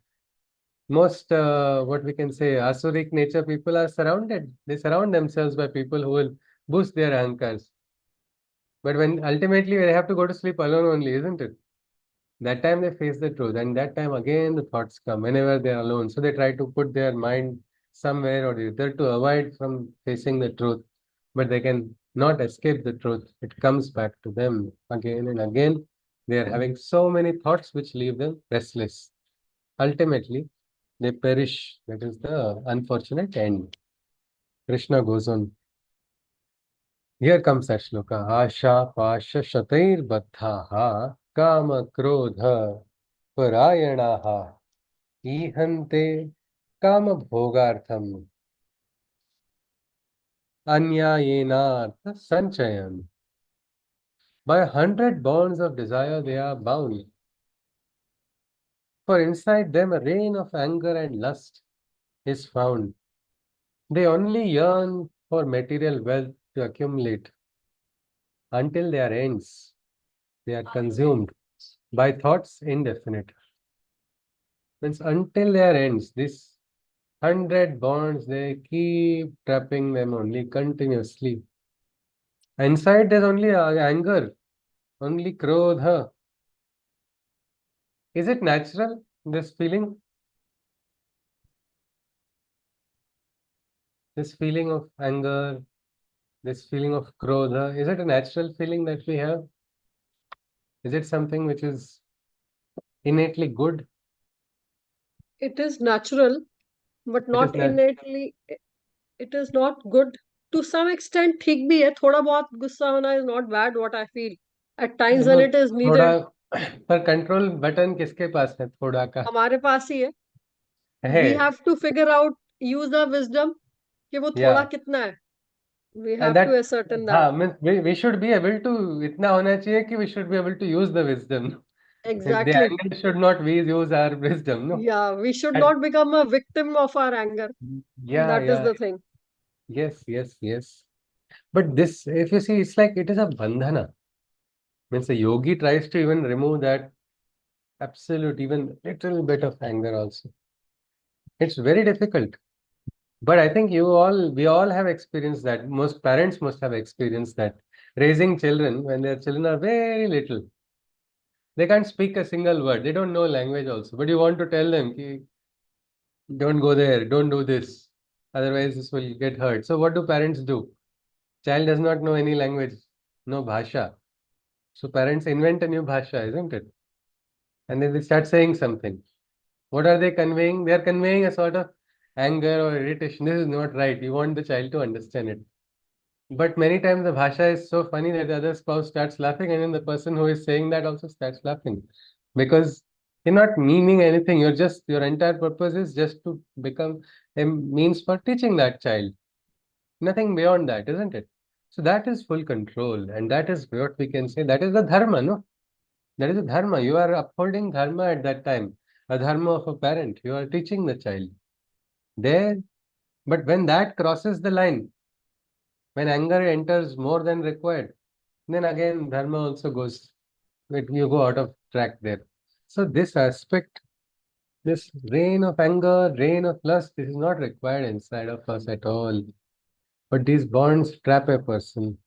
Most, what we can say, Asuric nature people are surrounded. They surround themselves by people who will boost their ankars. But when ultimately they have to go to sleep alone only, isn't it? That time they face the truth, and that time again the thoughts come whenever they are alone. So they try to put their mind somewhere or the other to avoid from facing the truth, but they can not escape the truth. It comes back to them again and again. They are having so many thoughts which leave them restless. Ultimately, they perish. That is the unfortunate end. Krishna goes on. Here comes that shloka. Asha pasha shatair baddhaha kama krodha parayanaha ihante kama bhogartham anyayenartha sanchayam. By 100 bonds of desire they are bound. For inside them a rain of anger and lust is found. They only yearn for material wealth to accumulate until their ends. They are consumed by thoughts indefinite. Means until their ends, this 100 bonds, they keep trapping them only continuously. Inside there's only anger, only krodha. Is it natural, this feeling? This feeling of anger, this feeling of krodha, is it a natural feeling that we have? Is it something which is innately good? It is natural, but It is not not. innately. It is not good. To some extent, ठीक भी है. थोड़ा बहुत गुस्सा होना is not bad. What I feel at times when No, it is थोड़ा needed, पर control button किसके पास है थोड़ा का हमारे पास ही है. We है have to figure out, use our wisdom कि वो या थोड़ा कितना है. We and have that to ascertain that. हाँ means we should be able to इतना होना चाहिए कि we should be able to use the wisdom the Exactly. Angle should not we use our wisdom no Yeah, we should not become a victim of our anger. या That is या the thing. Yes yes yes but this if you see it's like it is a बंधना means a yogi tries to even remove that absolute even little bit of anger also. It's very difficult. But I think we all have experienced that. Most parents must have experienced that. Raising children when their children are very little, they can't speak a single word. They don't know language also. But you want to tell them, ki, don't go there, don't do this. Otherwise, this will get hurt. So what do parents do? Child does not know any language, no bhasha. So parents invent a new bhasha, isn't it? And then they start saying something. What are they conveying? They are conveying a sort of anger or irritation. This is not right. You want the child to understand it. But many times the bhasha is so funny that the other spouse starts laughing, and then the person who is saying that also starts laughing because you're not meaning anything. You're just, your entire purpose is just to become a means for teaching that child. Nothing beyond that, isn't it? So that is full control, and that is what we can say. That is the dharma, no? That is the dharma. You are upholding dharma at that time, a dharma of a parent. You are teaching the child there. But when that crosses the line, when anger enters more than required, then again dharma also goes, you go out of track there. So this aspect, this rain of anger, rain of lust, this is not required inside of us at all. But these bonds trap a person.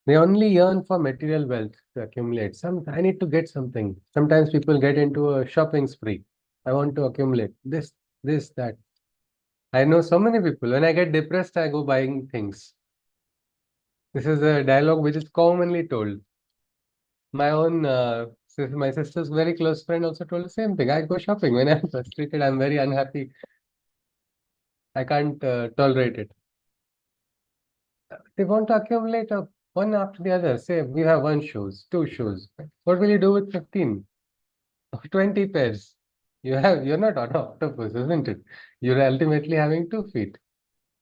They only yearn for material wealth to accumulate. I need to get something. Sometimes people get into a shopping spree. I want to accumulate this, that. I know so many people. When I get depressed, I go buying things. This is a dialogue which is commonly told. My own my sister's very close friend also told the same thing. I go shopping when I'm frustrated, I'm very unhappy. I can't tolerate it. They want to accumulate one after the other. Say we have one shoes, two shoes. What will you do with 15 or 20 pairs? You're not an octopus, isn't it? You're ultimately having 2 feet.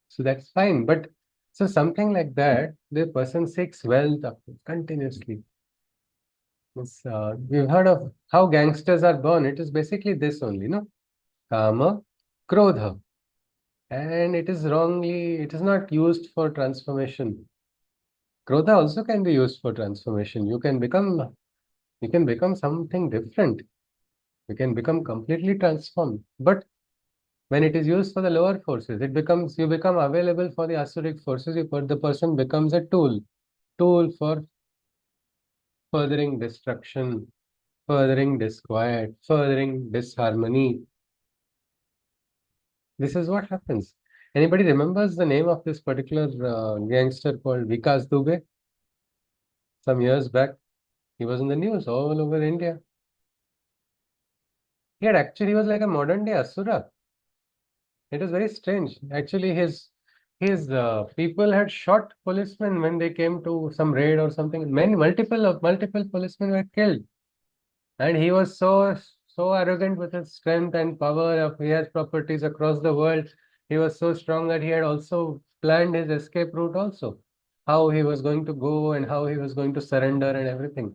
So that's fine. But so something like that, the person seeks wealth continuously. We've heard of how gangsters are born. It is basically this only, no? Kama, Krodha. and it is wrongly, it is not used for transformation. Krodha also can be used for transformation. You can become something different. You can become completely transformed. But when it is used for the lower forces, you become available for the Asuric forces. The person becomes a tool for furthering destruction, furthering disquiet, furthering disharmony. This is what happens. Anybody remembers the name of this particular gangster called Vikas Dubey? Some years back, he was in the news all over India. He was like a modern day Asura. It was very strange. Actually, his people had shot policemen when they came to some raid or something. Multiple policemen were killed, and he was so arrogant with his strength and power of he has properties across the world. He was so strong that he had also planned his escape route also, how he was going to go and how he was going to surrender and everything.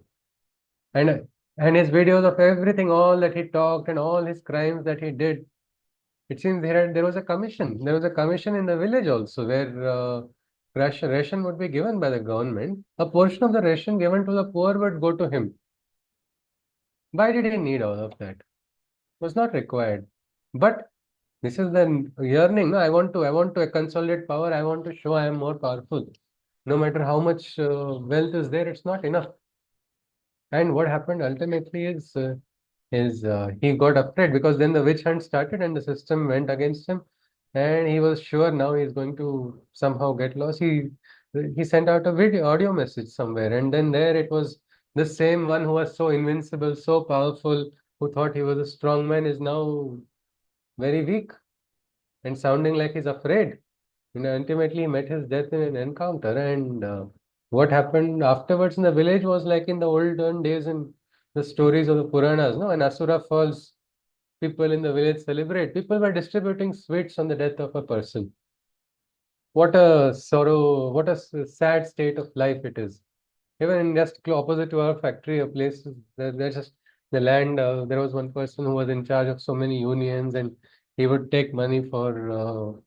And and his videos of everything, all that he talked and all his crimes that he did. It seems there was a commission. There was a commission in the village also where ration would be given by the government. A portion of the ration given to the poor would go to him. Why did he need all of that? Was not required. But this is the yearning. No, I want to consolidate power. I want to show I am more powerful. No matter how much wealth is there, it's not enough. And what happened ultimately is he got afraid because then the witch hunt started and the system went against him, and he was sure now he's going to somehow get lost. He sent out a audio message somewhere, and then there it was the same one who was so invincible, so powerful, who thought he was a strong man, is now very weak and sounding like he's afraid. Ultimately, he met his death in an encounter, and what happened afterwards in the village was like in the olden days in the stories of the Puranas. No, when Asura falls, people in the village celebrate. People were distributing sweets on the death of a person. What a sorrow! What a sad state of life it is. Even in just opposite to our factory, a place there's just the land. There was one person who was in charge of so many unions, and he would take money for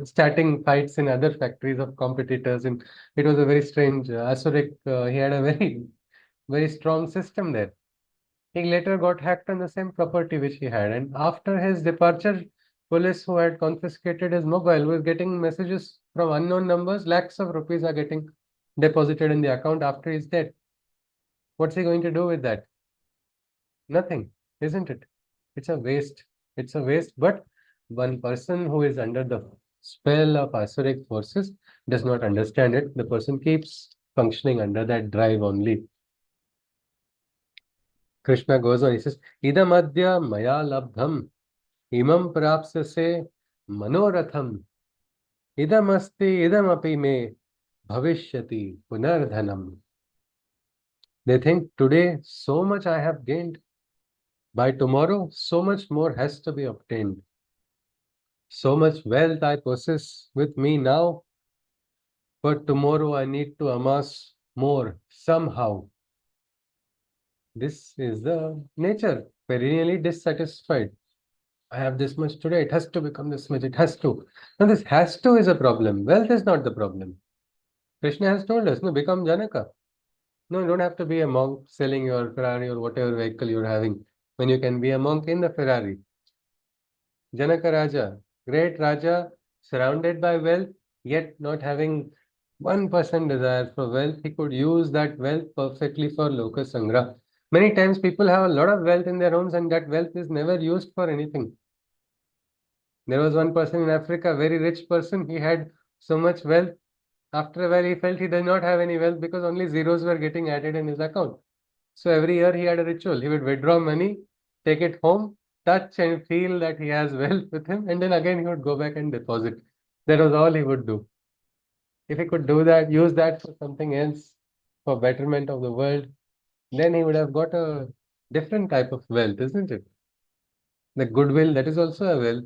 starting fights in other factories of competitors, and it was a very strange Asuric. He had a very strong system there. He later got hacked on the same property which he had, and after his departure, police who had confiscated his mobile were getting messages from unknown numbers. Lakhs of rupees are getting deposited in the account after his death. What's he going to do with that? Nothing, isn't it? It's a waste. It's a waste. But one person who is under the spell of Asuric forces does not understand it. The person keeps functioning under that drive only. Krishna goes on, he says, Idam adya maya labdham, imam prapsase manoratham, idam asti idam api me bhavishyati punardhanam. They think today so much I have gained. By tomorrow, so much more has to be obtained. So much wealth I possess with me now, but tomorrow I need to amass more somehow. This is the nature, perennially dissatisfied. I have this much today, it has to become this much, it has to. Now, this has to is a problem. Wealth is not the problem. Krishna has told us, no, become Janaka. No, you don't have to be a monk selling your Ferrari or whatever vehicle you're having when you can be a monk in the Ferrari. Janaka Raja, great Raja, surrounded by wealth, yet not having 1% desire for wealth. He could use that wealth perfectly for Loka Sangra. Many times people have a lot of wealth in their homes and that wealth is never used for anything. There was one person in Africa, very rich person. He had so much wealth. After a while, he felt he did not have any wealth because only zeros were getting added in his account. So every year he had a ritual. He would withdraw money, take it home, touch and feel that he has wealth with him, and then again he would go back and deposit. That was all he would do. If he could do that, use that for something else, for betterment of the world, then he would have got a different type of wealth, isn't it? The goodwill, that is also a wealth.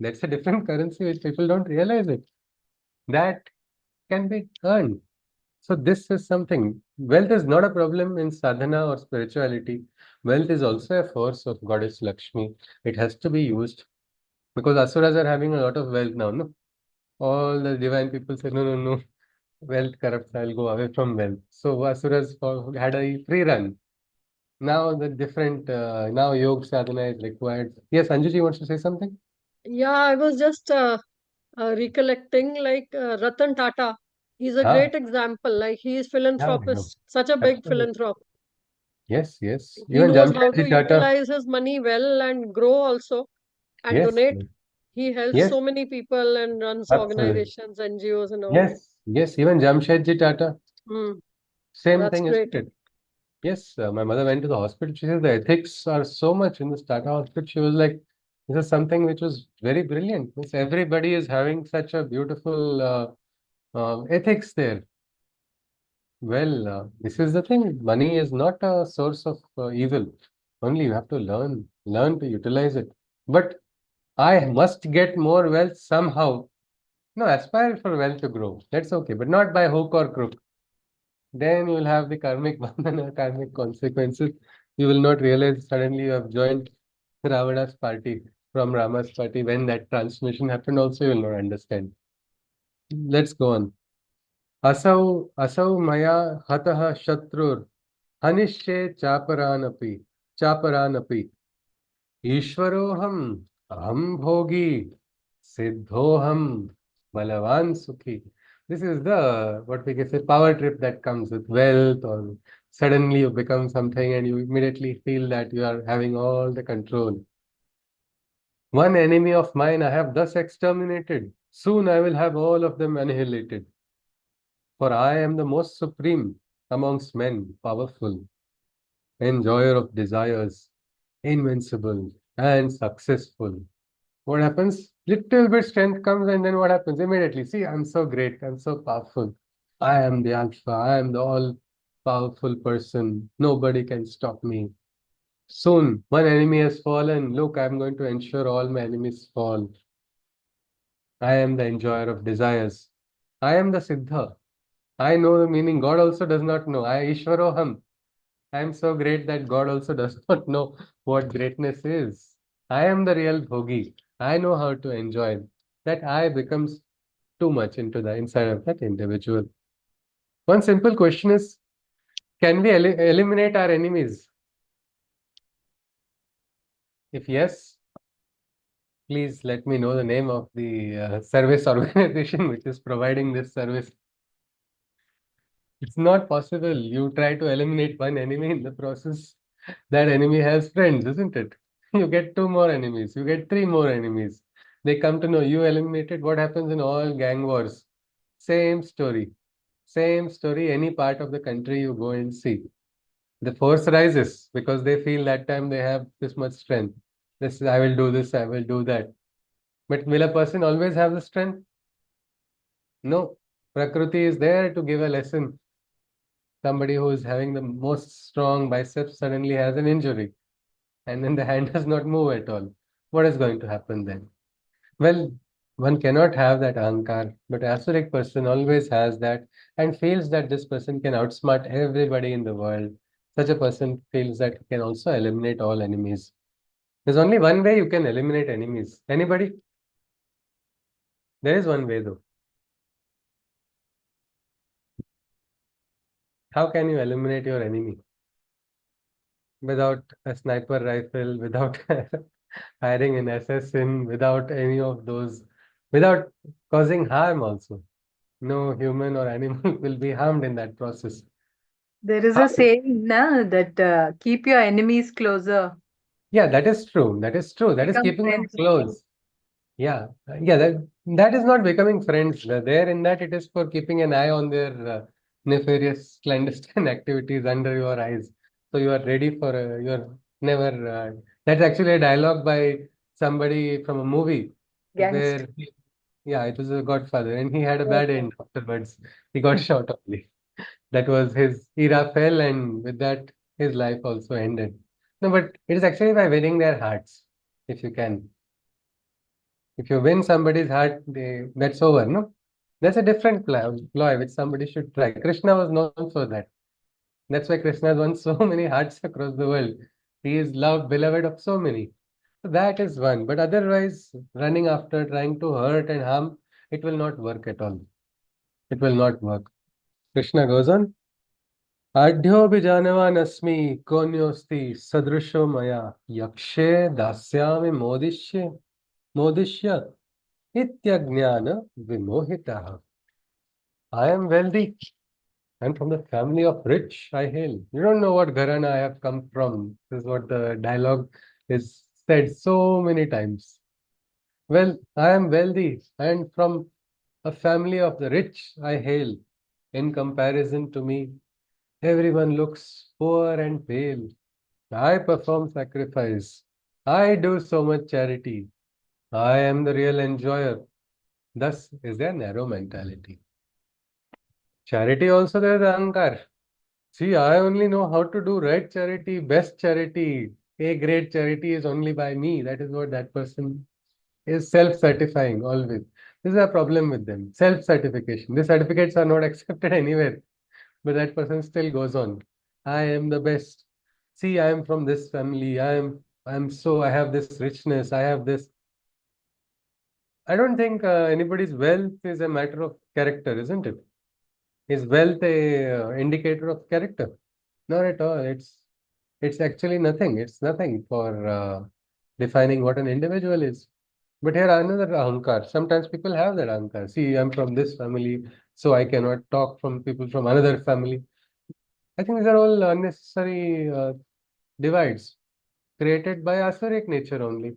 That's a different currency which people don't realize it. That can be earned. So this is something. Wealth is not a problem in sadhana or spirituality. Wealth is also a force of Goddess Lakshmi. It has to be used. Because Asuras are having a lot of wealth now, no? All the divine people say, no, no, no, wealth corrupts, I'll go away from wealth. So Asuras had a free run. Now the different, now yoga sadhana is required. Yes, Anjuji wants to say something? Yeah, I was just recollecting like Ratan Tata. He's a Ah, great example. Like he is yeah, yeah, philanthropist, such a big absolutely. philanthropist. Yes, yes. He Even knows how to Jamshedji Tata. utilize his money well and grow also and Yes, donate. yes, He helps yes, so many people and runs absolutely. organizations, NGOs and all. Yes, yes. Even Jamshedji Tata, Hmm, same that's thing, isn't great. it? Yes, my mother went to the hospital. She said the ethics are so much in this Tata hospital. She was like, this is something which was very brilliant. Means everybody is having such a beautiful ethics there. Well, this is the thing. Money is not a source of evil. Only you have to learn to utilize it. But I must get more wealth somehow. No, aspire for wealth to grow. That's okay, but not by hook or crook. Then you will have the karmic bandhana, karmic consequences. You will not realize suddenly you have joined Ravana's party from Rama's party. When that transmission happened, also you will not understand. Let's go on. असौ मया हतः शत्रुर हनिष्ये चापरानपि ईश्वरोऽहम् अहम भोगी सिद्धोहम balavan sukhi. This is the what we can say power trip that comes with wealth, or suddenly you become something and you immediately feel that you are having all the control. One enemy of mine I have thus exterminated. Soon I will have all of them annihilated. For I am the most supreme amongst men, powerful, enjoyer of desires, invincible, and successful. What happens? Little bit strength comes, and then what happens? Immediately, see, I'm so great, I'm so powerful. I am the Alpha, I am the all powerful person. Nobody can stop me. Soon, one enemy has fallen. Look, I'm going to ensure all my enemies fall. I am the enjoyer of desires. I am the Siddha. I know the meaning. God also does not know. I Ishwaroham. I am so great that God also does not know what greatness is. I am the real bhogi. I know how to enjoy. That I becomes too much into the inside of that individual. One simple question is, can we eliminate our enemies? If yes, please let me know the name of the service organization which is providing this service. It's not possible. You try to eliminate one enemy in the process. That enemy has friends, isn't it? You get two more enemies. You get three more enemies. They come to know you eliminated. What happens in all gang wars? Same story. Same story. Any part of the country you go and see. The force rises because they feel that time they have this much strength. This, I will do this, I will do that. But will a person always have the strength? No. Prakriti is there to give a lesson. Somebody who is having the most strong biceps suddenly has an injury, and then the hand does not move at all. What is going to happen then? Well, one cannot have that ahankar, but Asuric person always has that and feels that this person can outsmart everybody in the world. Such a person feels that he can also eliminate all enemies. There's only one way you can eliminate enemies. Anybody? There is one way though. How can you eliminate your enemy? Without a sniper rifle, without hiring an assassin, without any of those, without causing harm also. No human or animal will be harmed in that process. There is How? a saying na, that keep your enemies closer, Yeah, that is true. That is true. That is become keeping them friends with them. close. Yeah, yeah. That is not becoming friends. There in that it is for keeping an eye on their nefarious clandestine activities under your eyes. So you are ready for. You are never. That's actually a dialogue by somebody from a movie Gangster. where. Yeah, it was a Godfather, and he had a Yes, bad yes. end afterwards. He got shot only. That was his era fell, and with that, his life also ended. No, but it is actually by winning their hearts, if you can. If you win somebody's heart, that's over, no? That's a different ploy which somebody should try. Krishna was known for that. That's why Krishna has won so many hearts across the world. He is loved, beloved of so many. That is one. But otherwise, running after, trying to hurt and harm, it will not work at all. It will not work. Krishna goes on. आढ्योऽभिजानवानस्मि कोऽन्योऽस्ति सदृशो मया यक्षे दास्यामि मोदिष्य इत्यज्ञान विमोहितः. I am wealthy. I'm from the family of rich. I hail. You don't know what gharana I have come from. This is what the dialogue is said so many times. Well, I am wealthy and from a family of the rich I hail. In comparison to me, everyone looks poor and pale. I perform sacrifice. I do so much charity. I am the real enjoyer. Thus is their narrow mentality. Charity also there is ahankar. See, I only know how to do right charity, best charity. A great charity is only by me. That is what that person is self-certifying always. This is a problem with them. Self-certification. These certificates are not accepted anywhere, but that person still goes on. I am the best. See, I am from this family. I have this richness. I have this. I don't think anybody's wealth is a matter of character, isn't it? Is wealth a indicator of character? Not at all. It's actually nothing. It's nothing for defining what an individual is. But here another ahankar. Sometimes people have that ahankar. See, I'm from this family, so I cannot talk from people from another family. I think these are all unnecessary divides created by Asuric nature only.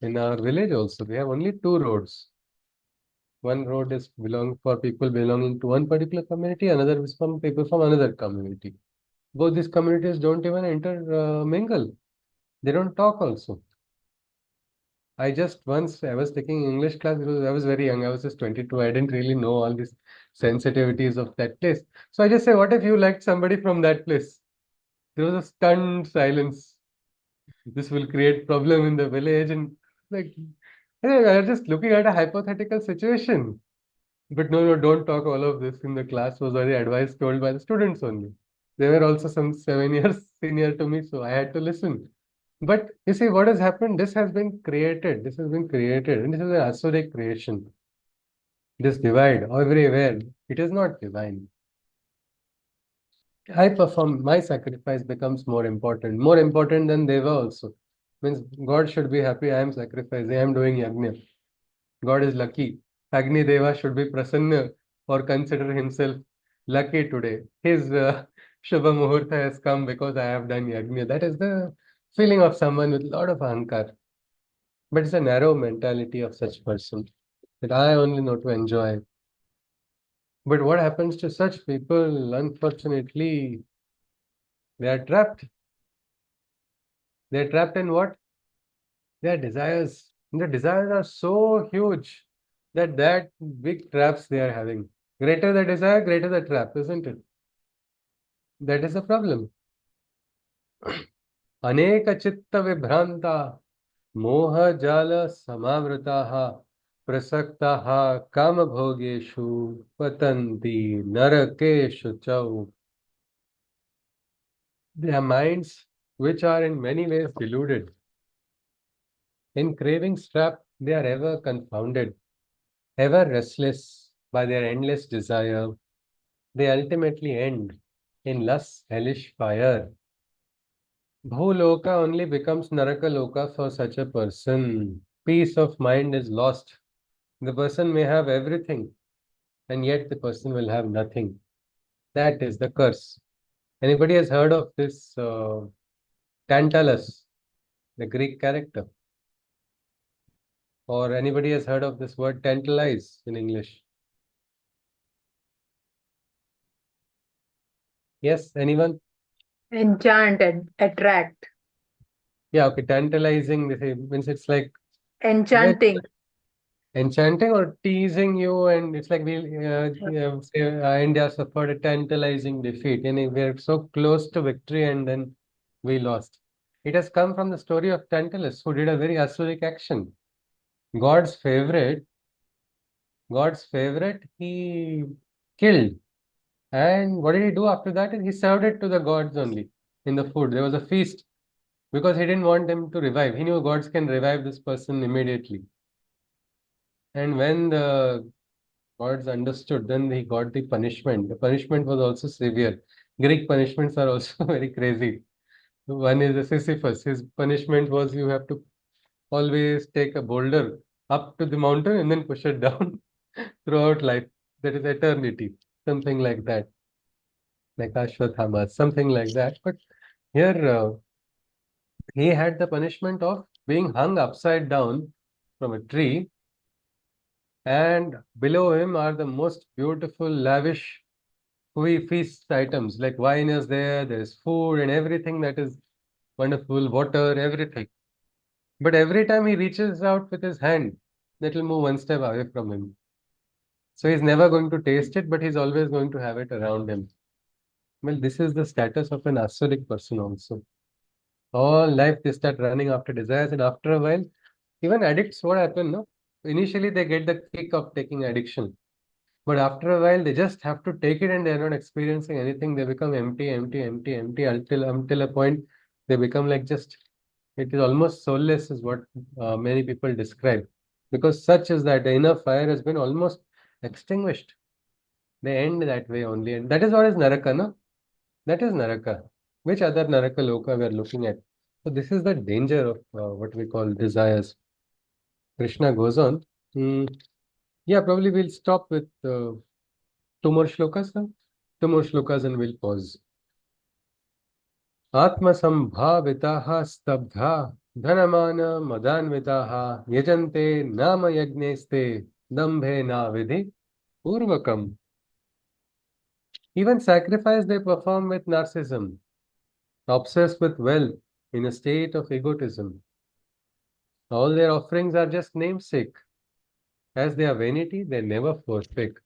In our village also, we have only two roads. One road is belong for people belonging to one particular community, another is from people from another community. Both these communities don't even intermingle. They don't talk also. I was taking English class. I was very young. I was just 22. I didn't really know all these sensitivities of that place. So I just say, what if you liked somebody from that place? There was a stunned silence. This will create problem in the village, and like I was just looking at a hypothetical situation. But no, no, don't talk all of this in the class was the advice told by the students only. They were also some 7 years senior to me, so I had to listen. But you see, what has happened? This has been created. This has been created, and this is an Asuric creation. This divide everywhere. It is not divine. I perform, my sacrifice becomes more important than Deva also. Means God should be happy. I am sacrificing. I am doing yajna. God is lucky. Agni Deva should be prasanna or consider himself lucky today. His Shubha Muhurta has come because I have done yajna. That is the feeling of someone with a lot of ahankar. But it's a narrow mentality of such person that I only know to enjoy. But what happens to such people? Unfortunately, they are trapped. They are trapped in what? Their desires. The desires are so huge that big traps they are having. Greater the desire, greater the trap, isn't it? That is the problem. अनेक चित्त विभ्रांता मोह जाल समावृताः प्रसक्ताः कामभोगेषु पतन्ति नरकेषु च. Their minds, which are in many ways deluded, in cravings trapped, they are ever confounded, ever restless by their endless desire. They ultimately end in lust's hellish fire. Bhuloka only becomes Narakaloka for such a person. Peace of mind is lost. The person may have everything, and yet the person will have nothing. That is the curse. Anybody has heard of this Tantalus, the Greek character? Or anybody has heard of this word tantalize in English? Yes, anyone? Enchant and attract. Yeah, okay. Tantalizing, they say, means it's like very Enchanting. enchanting or teasing you, and it's like say, India suffered a tantalizing defeat, and we are so close to victory, and then we lost. It has come from the story of Tantalus, who did a very Asuric action. God's favorite, God's favorite, he killed. And what did he do after that? He served it to the gods only in the food. There was a feast. because he didn't want him to revive. He knew gods can revive this person immediately. And when the gods understood, then he got the punishment. The punishment was also severe. Greek punishments are also very crazy. One is the Sisyphus. His punishment was you have to always take a boulder up to the mountain and then push it down throughout life. That is eternity. Something like that. Like Ashwatthama, something like that. But here he had the punishment of being hung upside down from a tree, and below him are the most beautiful, lavish feast items. Like wine is there is food and everything that is wonderful, water, everything. But every time he reaches out with his hand, that will move one step away from him. So he's never going to taste it, but he's always going to have it around him. Well, this is the status of an Asuric person also. All life they start running after desires, and after a while, even addicts, what happen, no? Initially they get the kick of taking addiction, but after a while they just have to take it and they're not experiencing anything. They become empty, empty, empty, empty until a point they become like just it is almost soulless, is what many people describe, because such is that the inner fire has been almost extinguished. They end that way only, and that is what is Naraka, no? That is Naraka. Which other Naraka Loka we are looking at? So this is the danger of what we call desires. Krishna goes on. Hmm, yeah, probably we'll stop with two more shlokas now. Two more shlokas and we'll pause. Atmasambhavitaha stabdha dhanamana madanvitaha yajante nama yagneste dambhe na vidhi purvakam. Even sacrifice they perform with narcissism, obsessed with wealth in a state of egotism. All their offerings are just namesake. As they are vanity, they never forsake.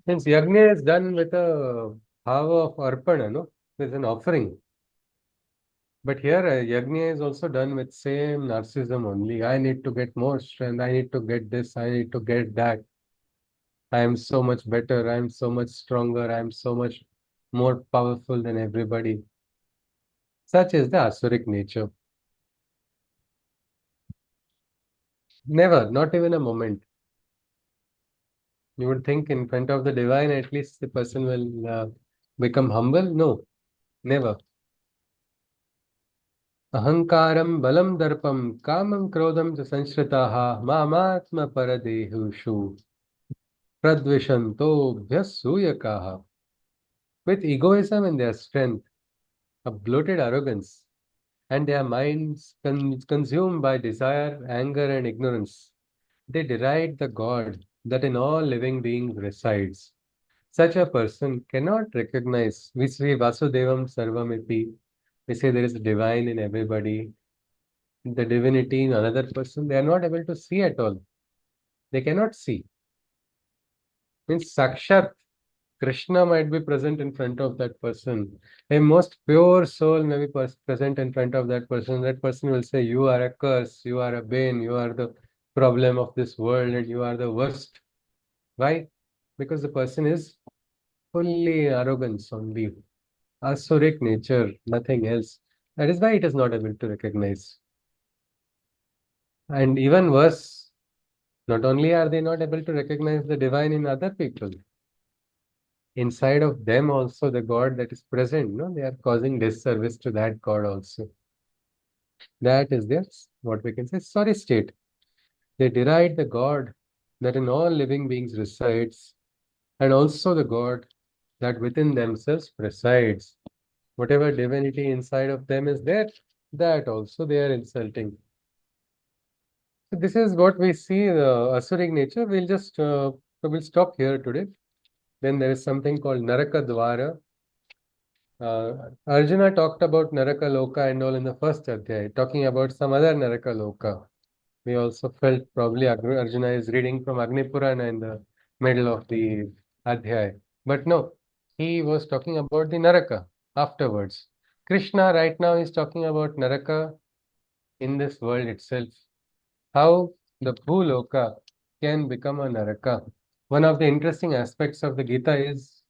Since yajna is done with a bhava of arpana, no? There's an offering. But here, yajna is also done with same narcissism only. I need to get more strength. I need to get this. I need to get that. I am so much better. I am so much stronger. I am so much more powerful than everybody. Such is the Asuric nature. Never, not even a moment. You would think in front of the divine, at least the person will become humble. No, never. Ahankaram balam darpam kamam krodam cha sanshritaha mamatma paradehushu pradvishanto bhyasuyakaha. With egoism and their strength, a bloated arrogance, and their minds consumed by desire, anger, and ignorance, they deride the God that in all living beings resides. Such a person cannot recognize. We say Vasudevam Sarvamiti. We say there is a divine in everybody, the divinity in another person. They are not able to see at all. They cannot see. Means Sakshat Krishna might be present in front of that person. A most pure soul may be present in front of that person. That person will say, "You are a curse, you are a bane, you are the problem of this world, and you are the worst." Why? Because the person is fully arrogance only, Asuric nature, nothing else. That is why it is not able to recognize. And even worse, not only are they not able to recognize the divine in other people, inside of them also the God that is present, no, they are causing disservice to that God also. That is their, what we can say, sorry state. They deride the God that in all living beings resides, and also the God that within themselves presides. Whatever divinity inside of them is there, that also they are insulting. So this is what we see the Asuric nature. We'll stop here today. Then there is something called Naraka Dwara. Arjuna talked about Naraka Loka and all in the first adhyay, talking about some other Naraka Loka. We also felt probably Arjuna is reading from Agni Purana in the middle of the adhyay. But no, he was talking about the Naraka afterwards. Krishna right now is talking about Naraka in this world itself. How the Bhuloka can become a Naraka. One of the interesting aspects of the Gita is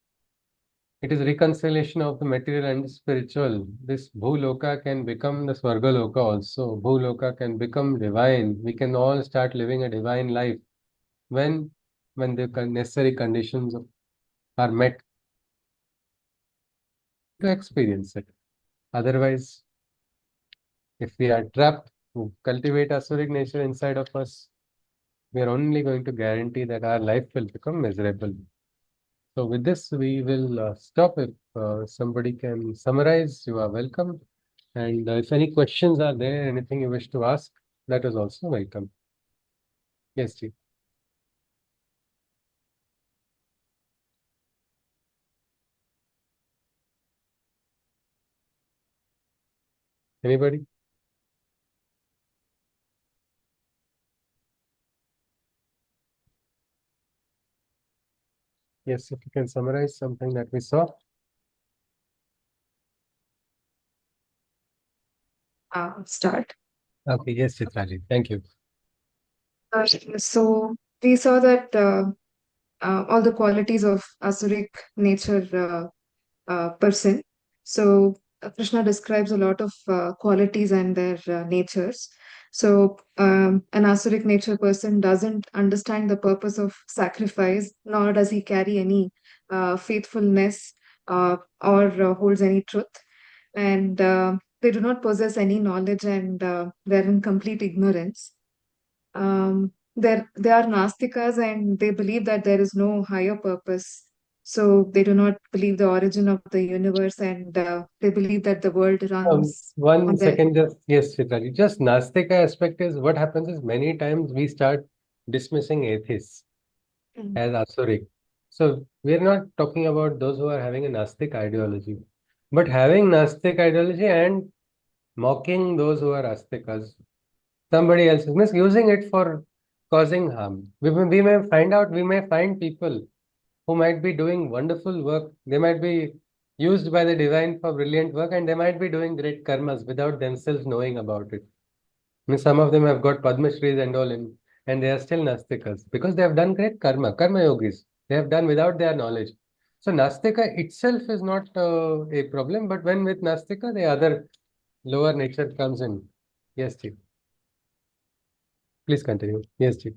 It is reconciliation of the material and spiritual. This Bhuloka can become the Swargaloka also. Bhuloka can become divine. We can all start living a divine life when the necessary conditions are met to experience it. Otherwise, if we are trapped to cultivate Asuric nature inside of us, we are only going to guarantee that our life will become miserable. So with this, we will stop. If somebody can summarize, you are welcome. And if any questions are there, anything you wish to ask, that is also welcome. Yes, Chief. Anybody? Yes, if you can summarize something that we saw. Start. Okay, yes, Chitraji. Thank you. So we saw that all the qualities of Asuric nature person. So Krishna describes a lot of qualities and their natures. So an Asuric nature person doesn't understand the purpose of sacrifice, nor does he carry any faithfulness or holds any truth. And they do not possess any knowledge and they're in complete ignorance. They are Nastikas and they believe that there is no higher purpose. So they do not believe the origin of the universe and they believe that the world runs One on their. second, just yes, Chitraji. Just Nastika aspect is what happens is many times we start dismissing atheists Mm. as Asuric. So we're not talking about those who are having a Nastic ideology, but having Nastic ideology and mocking those who are Astikas. Somebody else is misusing it for causing harm. We may find out, we may find people who might be doing wonderful work. They might be used by the divine for brilliant work and they might be doing great karmas without themselves knowing about it. I mean, some of them have got Padma Shris and all in, and they are still Nastikas because they have done great karma yogis. They have done without their knowledge. So Nastika itself is not a problem, but when with Nastika, the other lower nature comes in. Yes, Chief. Please continue. Yes, Chief.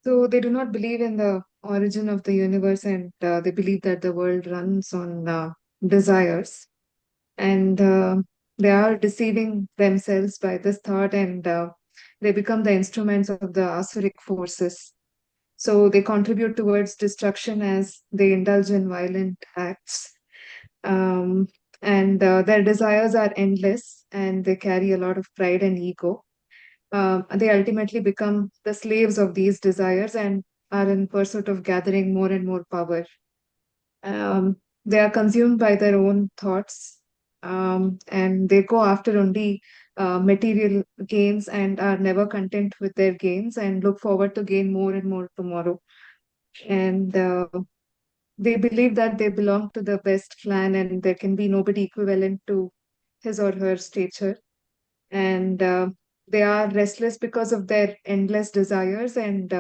So they do not believe in the origin of the universe and they believe that the world runs on desires. And they are deceiving themselves by this thought and they become the instruments of the Asuric forces. So they contribute towards destruction as they indulge in violent acts. Um, and their desires are endless and they carry a lot of pride and ego. They ultimately become the slaves of these desires and are in pursuit of gathering more and more power. They are consumed by their own thoughts and they go after only material gains and are never content with their gains and look forward to gain more and more tomorrow. And they believe that they belong to the best clan and there can be nobody equivalent to his or her stature. And they are restless because of their endless desires and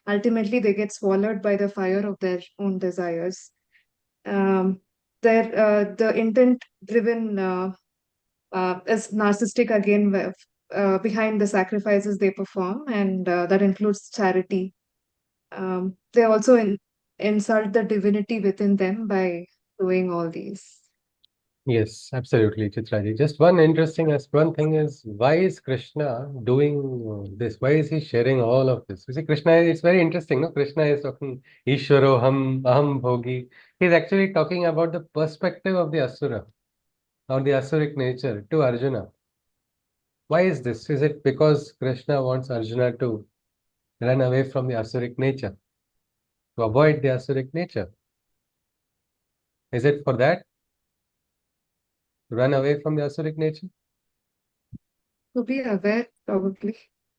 ultimately they get swallowed by the fire of their own desires. Um, the intent driven is narcissistic again behind the sacrifices they perform and that includes charity. They also insult the divinity within them by doing all these. Yes, absolutely, Chitraji. Just one interesting as one thing is why is Krishna doing this? Why is he sharing all of this? You see, Krishna, it's very interesting, no? Krishna is talking Ishwaro Ham Aham Bhogi. He's actually talking about the perspective of the Asura or the Asuric nature to Arjuna. Why is this? Is it because Krishna wants Arjuna to run away from the Asuric nature, to avoid the Asuric nature? Is it for that? To run away from the Asuric nature? To be aware, probably.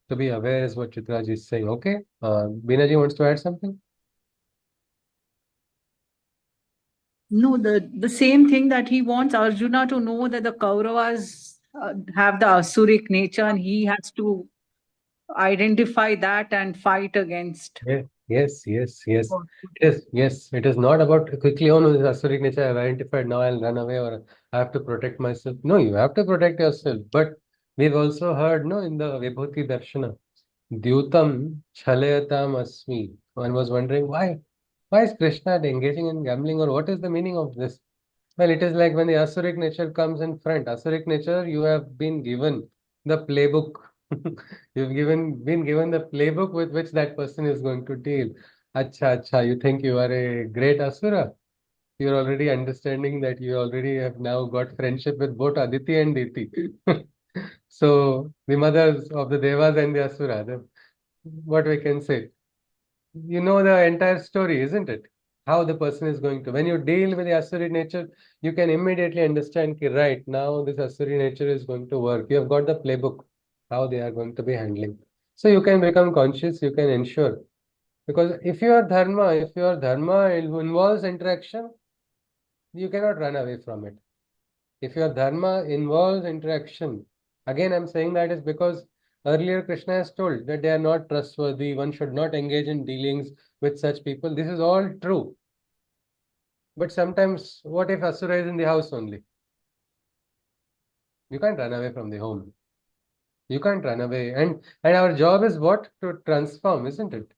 To be aware is what Chitraji is saying. Okay. Binaji wants to add something? No, the same thing that he wants Arjuna to know that the Kauravas have the Asuric nature and he has to identify that and fight against. Yes, Yes, yes, yes. about Yes, it is not about quickly, oh no, this Asuric nature I've identified, now I'll run away or I have to protect myself. No, you have to protect yourself. But we've also heard, no, in the Vibhuti Darshana, Dyutam Chalayatam Asmi. One was wondering why? Why is Krishna engaging in gambling or what is the meaning of this? Well, it is like when the Asuric nature comes in front. Asuric nature, you have been given the playbook. Been given the playbook with which that person is going to deal. Acha, acha, you think you are a great Asura? You're already understanding that you already have now got friendship with both Aditi and Diti. So the mothers of the Devas and the Asura, what we can say. You know the entire story, isn't it? How the person is going to. When you deal with the Asuri nature, you can immediately understand, ki, right, now this Asuri nature is going to work. You have got the playbook, how they are going to be handling. So you can become conscious, you can ensure. Because if your dharma involves interaction, you cannot run away from it. If your dharma involves interaction, again I'm saying that is because earlier Krishna has told that they are not trustworthy, one should not engage in dealings with such people. This is all true. But sometimes, what if Asura is in the house only? You can't run away from the home. You can't run away. And our job is what? To transform, isn't it?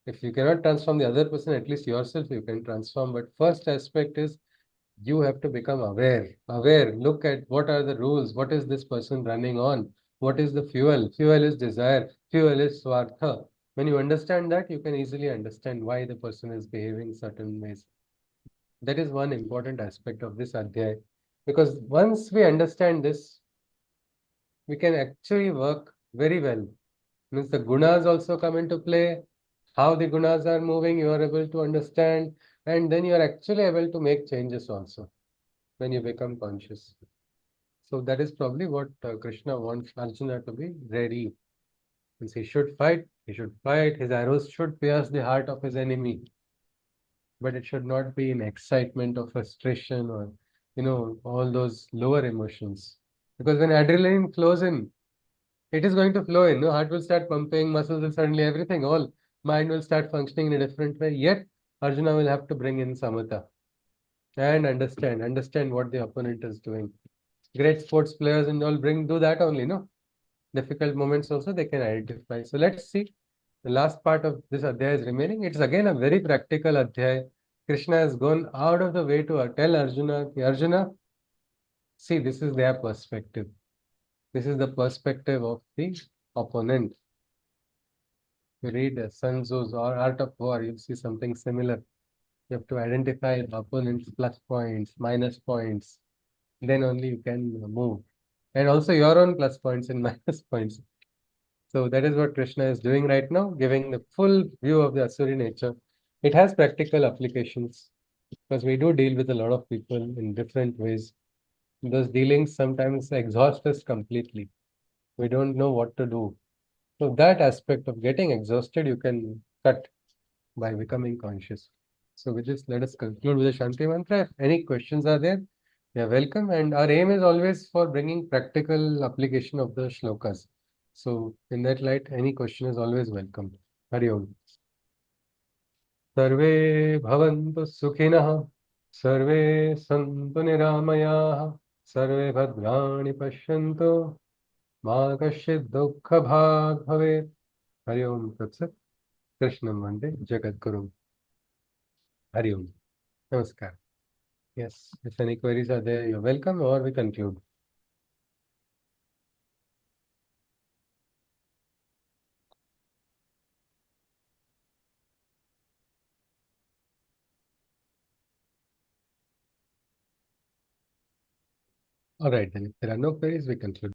If you cannot transform the other person, at least yourself you can transform. But first aspect is you have to become aware, look at what are the rules, what is this person running on, what is the fuel is desire, fuel is swartha. When you understand that, you can easily understand why the person is behaving certain ways. That is one important aspect of this adhyay, because once we understand this, we can actually work very well. Means the gunas also come into play, how the gunas are moving, you are able to understand, and then you are actually able to make changes also when you become conscious. So that is probably what Krishna wants Arjuna to be ready. Means he should fight, his arrows should pierce the heart of his enemy, but it should not be in excitement or frustration or, all those lower emotions. Because when adrenaline flows in, it is going to flow in, no? Heart will start pumping, muscles will suddenly, everything, all mind will start functioning in a different way. Yet, Arjuna will have to bring in samatha and understand what the opponent is doing. Great sports players and all do that only, no? Difficult moments also they can identify. So let's see. The last part of this adhyaya is remaining. It's again a very practical adhyaya. Krishna has gone out of the way to tell Arjuna, Arjuna, see, this is their perspective. This is the perspective of the opponent. You read Sun Tzu's or Art of War, you'll see something similar. You have to identify the opponent's plus points, minus points. Then only you can move. And also your own plus points and minus points. So that is what Krishna is doing right now, giving the full view of the Asuri nature. It has practical applications because we do deal with a lot of people in different ways. Those dealings sometimes exhaust us completely. We don't know what to do. So that aspect of getting exhausted, you can cut by becoming conscious. So with this, let us conclude with the Shanti Mantra. If any questions are there, you are welcome. And our aim is always for bringing practical application of the shlokas. So in that light, any question is always welcome. Hari Om. सर्वे भवन्तु सुखिनः सर्वे सन्तु निरामयाः सर्वे भद्राणि पश्यन्तु मा कश्चित् दुःखभाग् भवेत् हरि ओम तत्सत् कृष्णं वन्दे जगद्गुरुं हरि ओम नमस्कार. Yes, if any queries are there, you're welcome, or we conclude. All right, then if there are no queries, we conclude.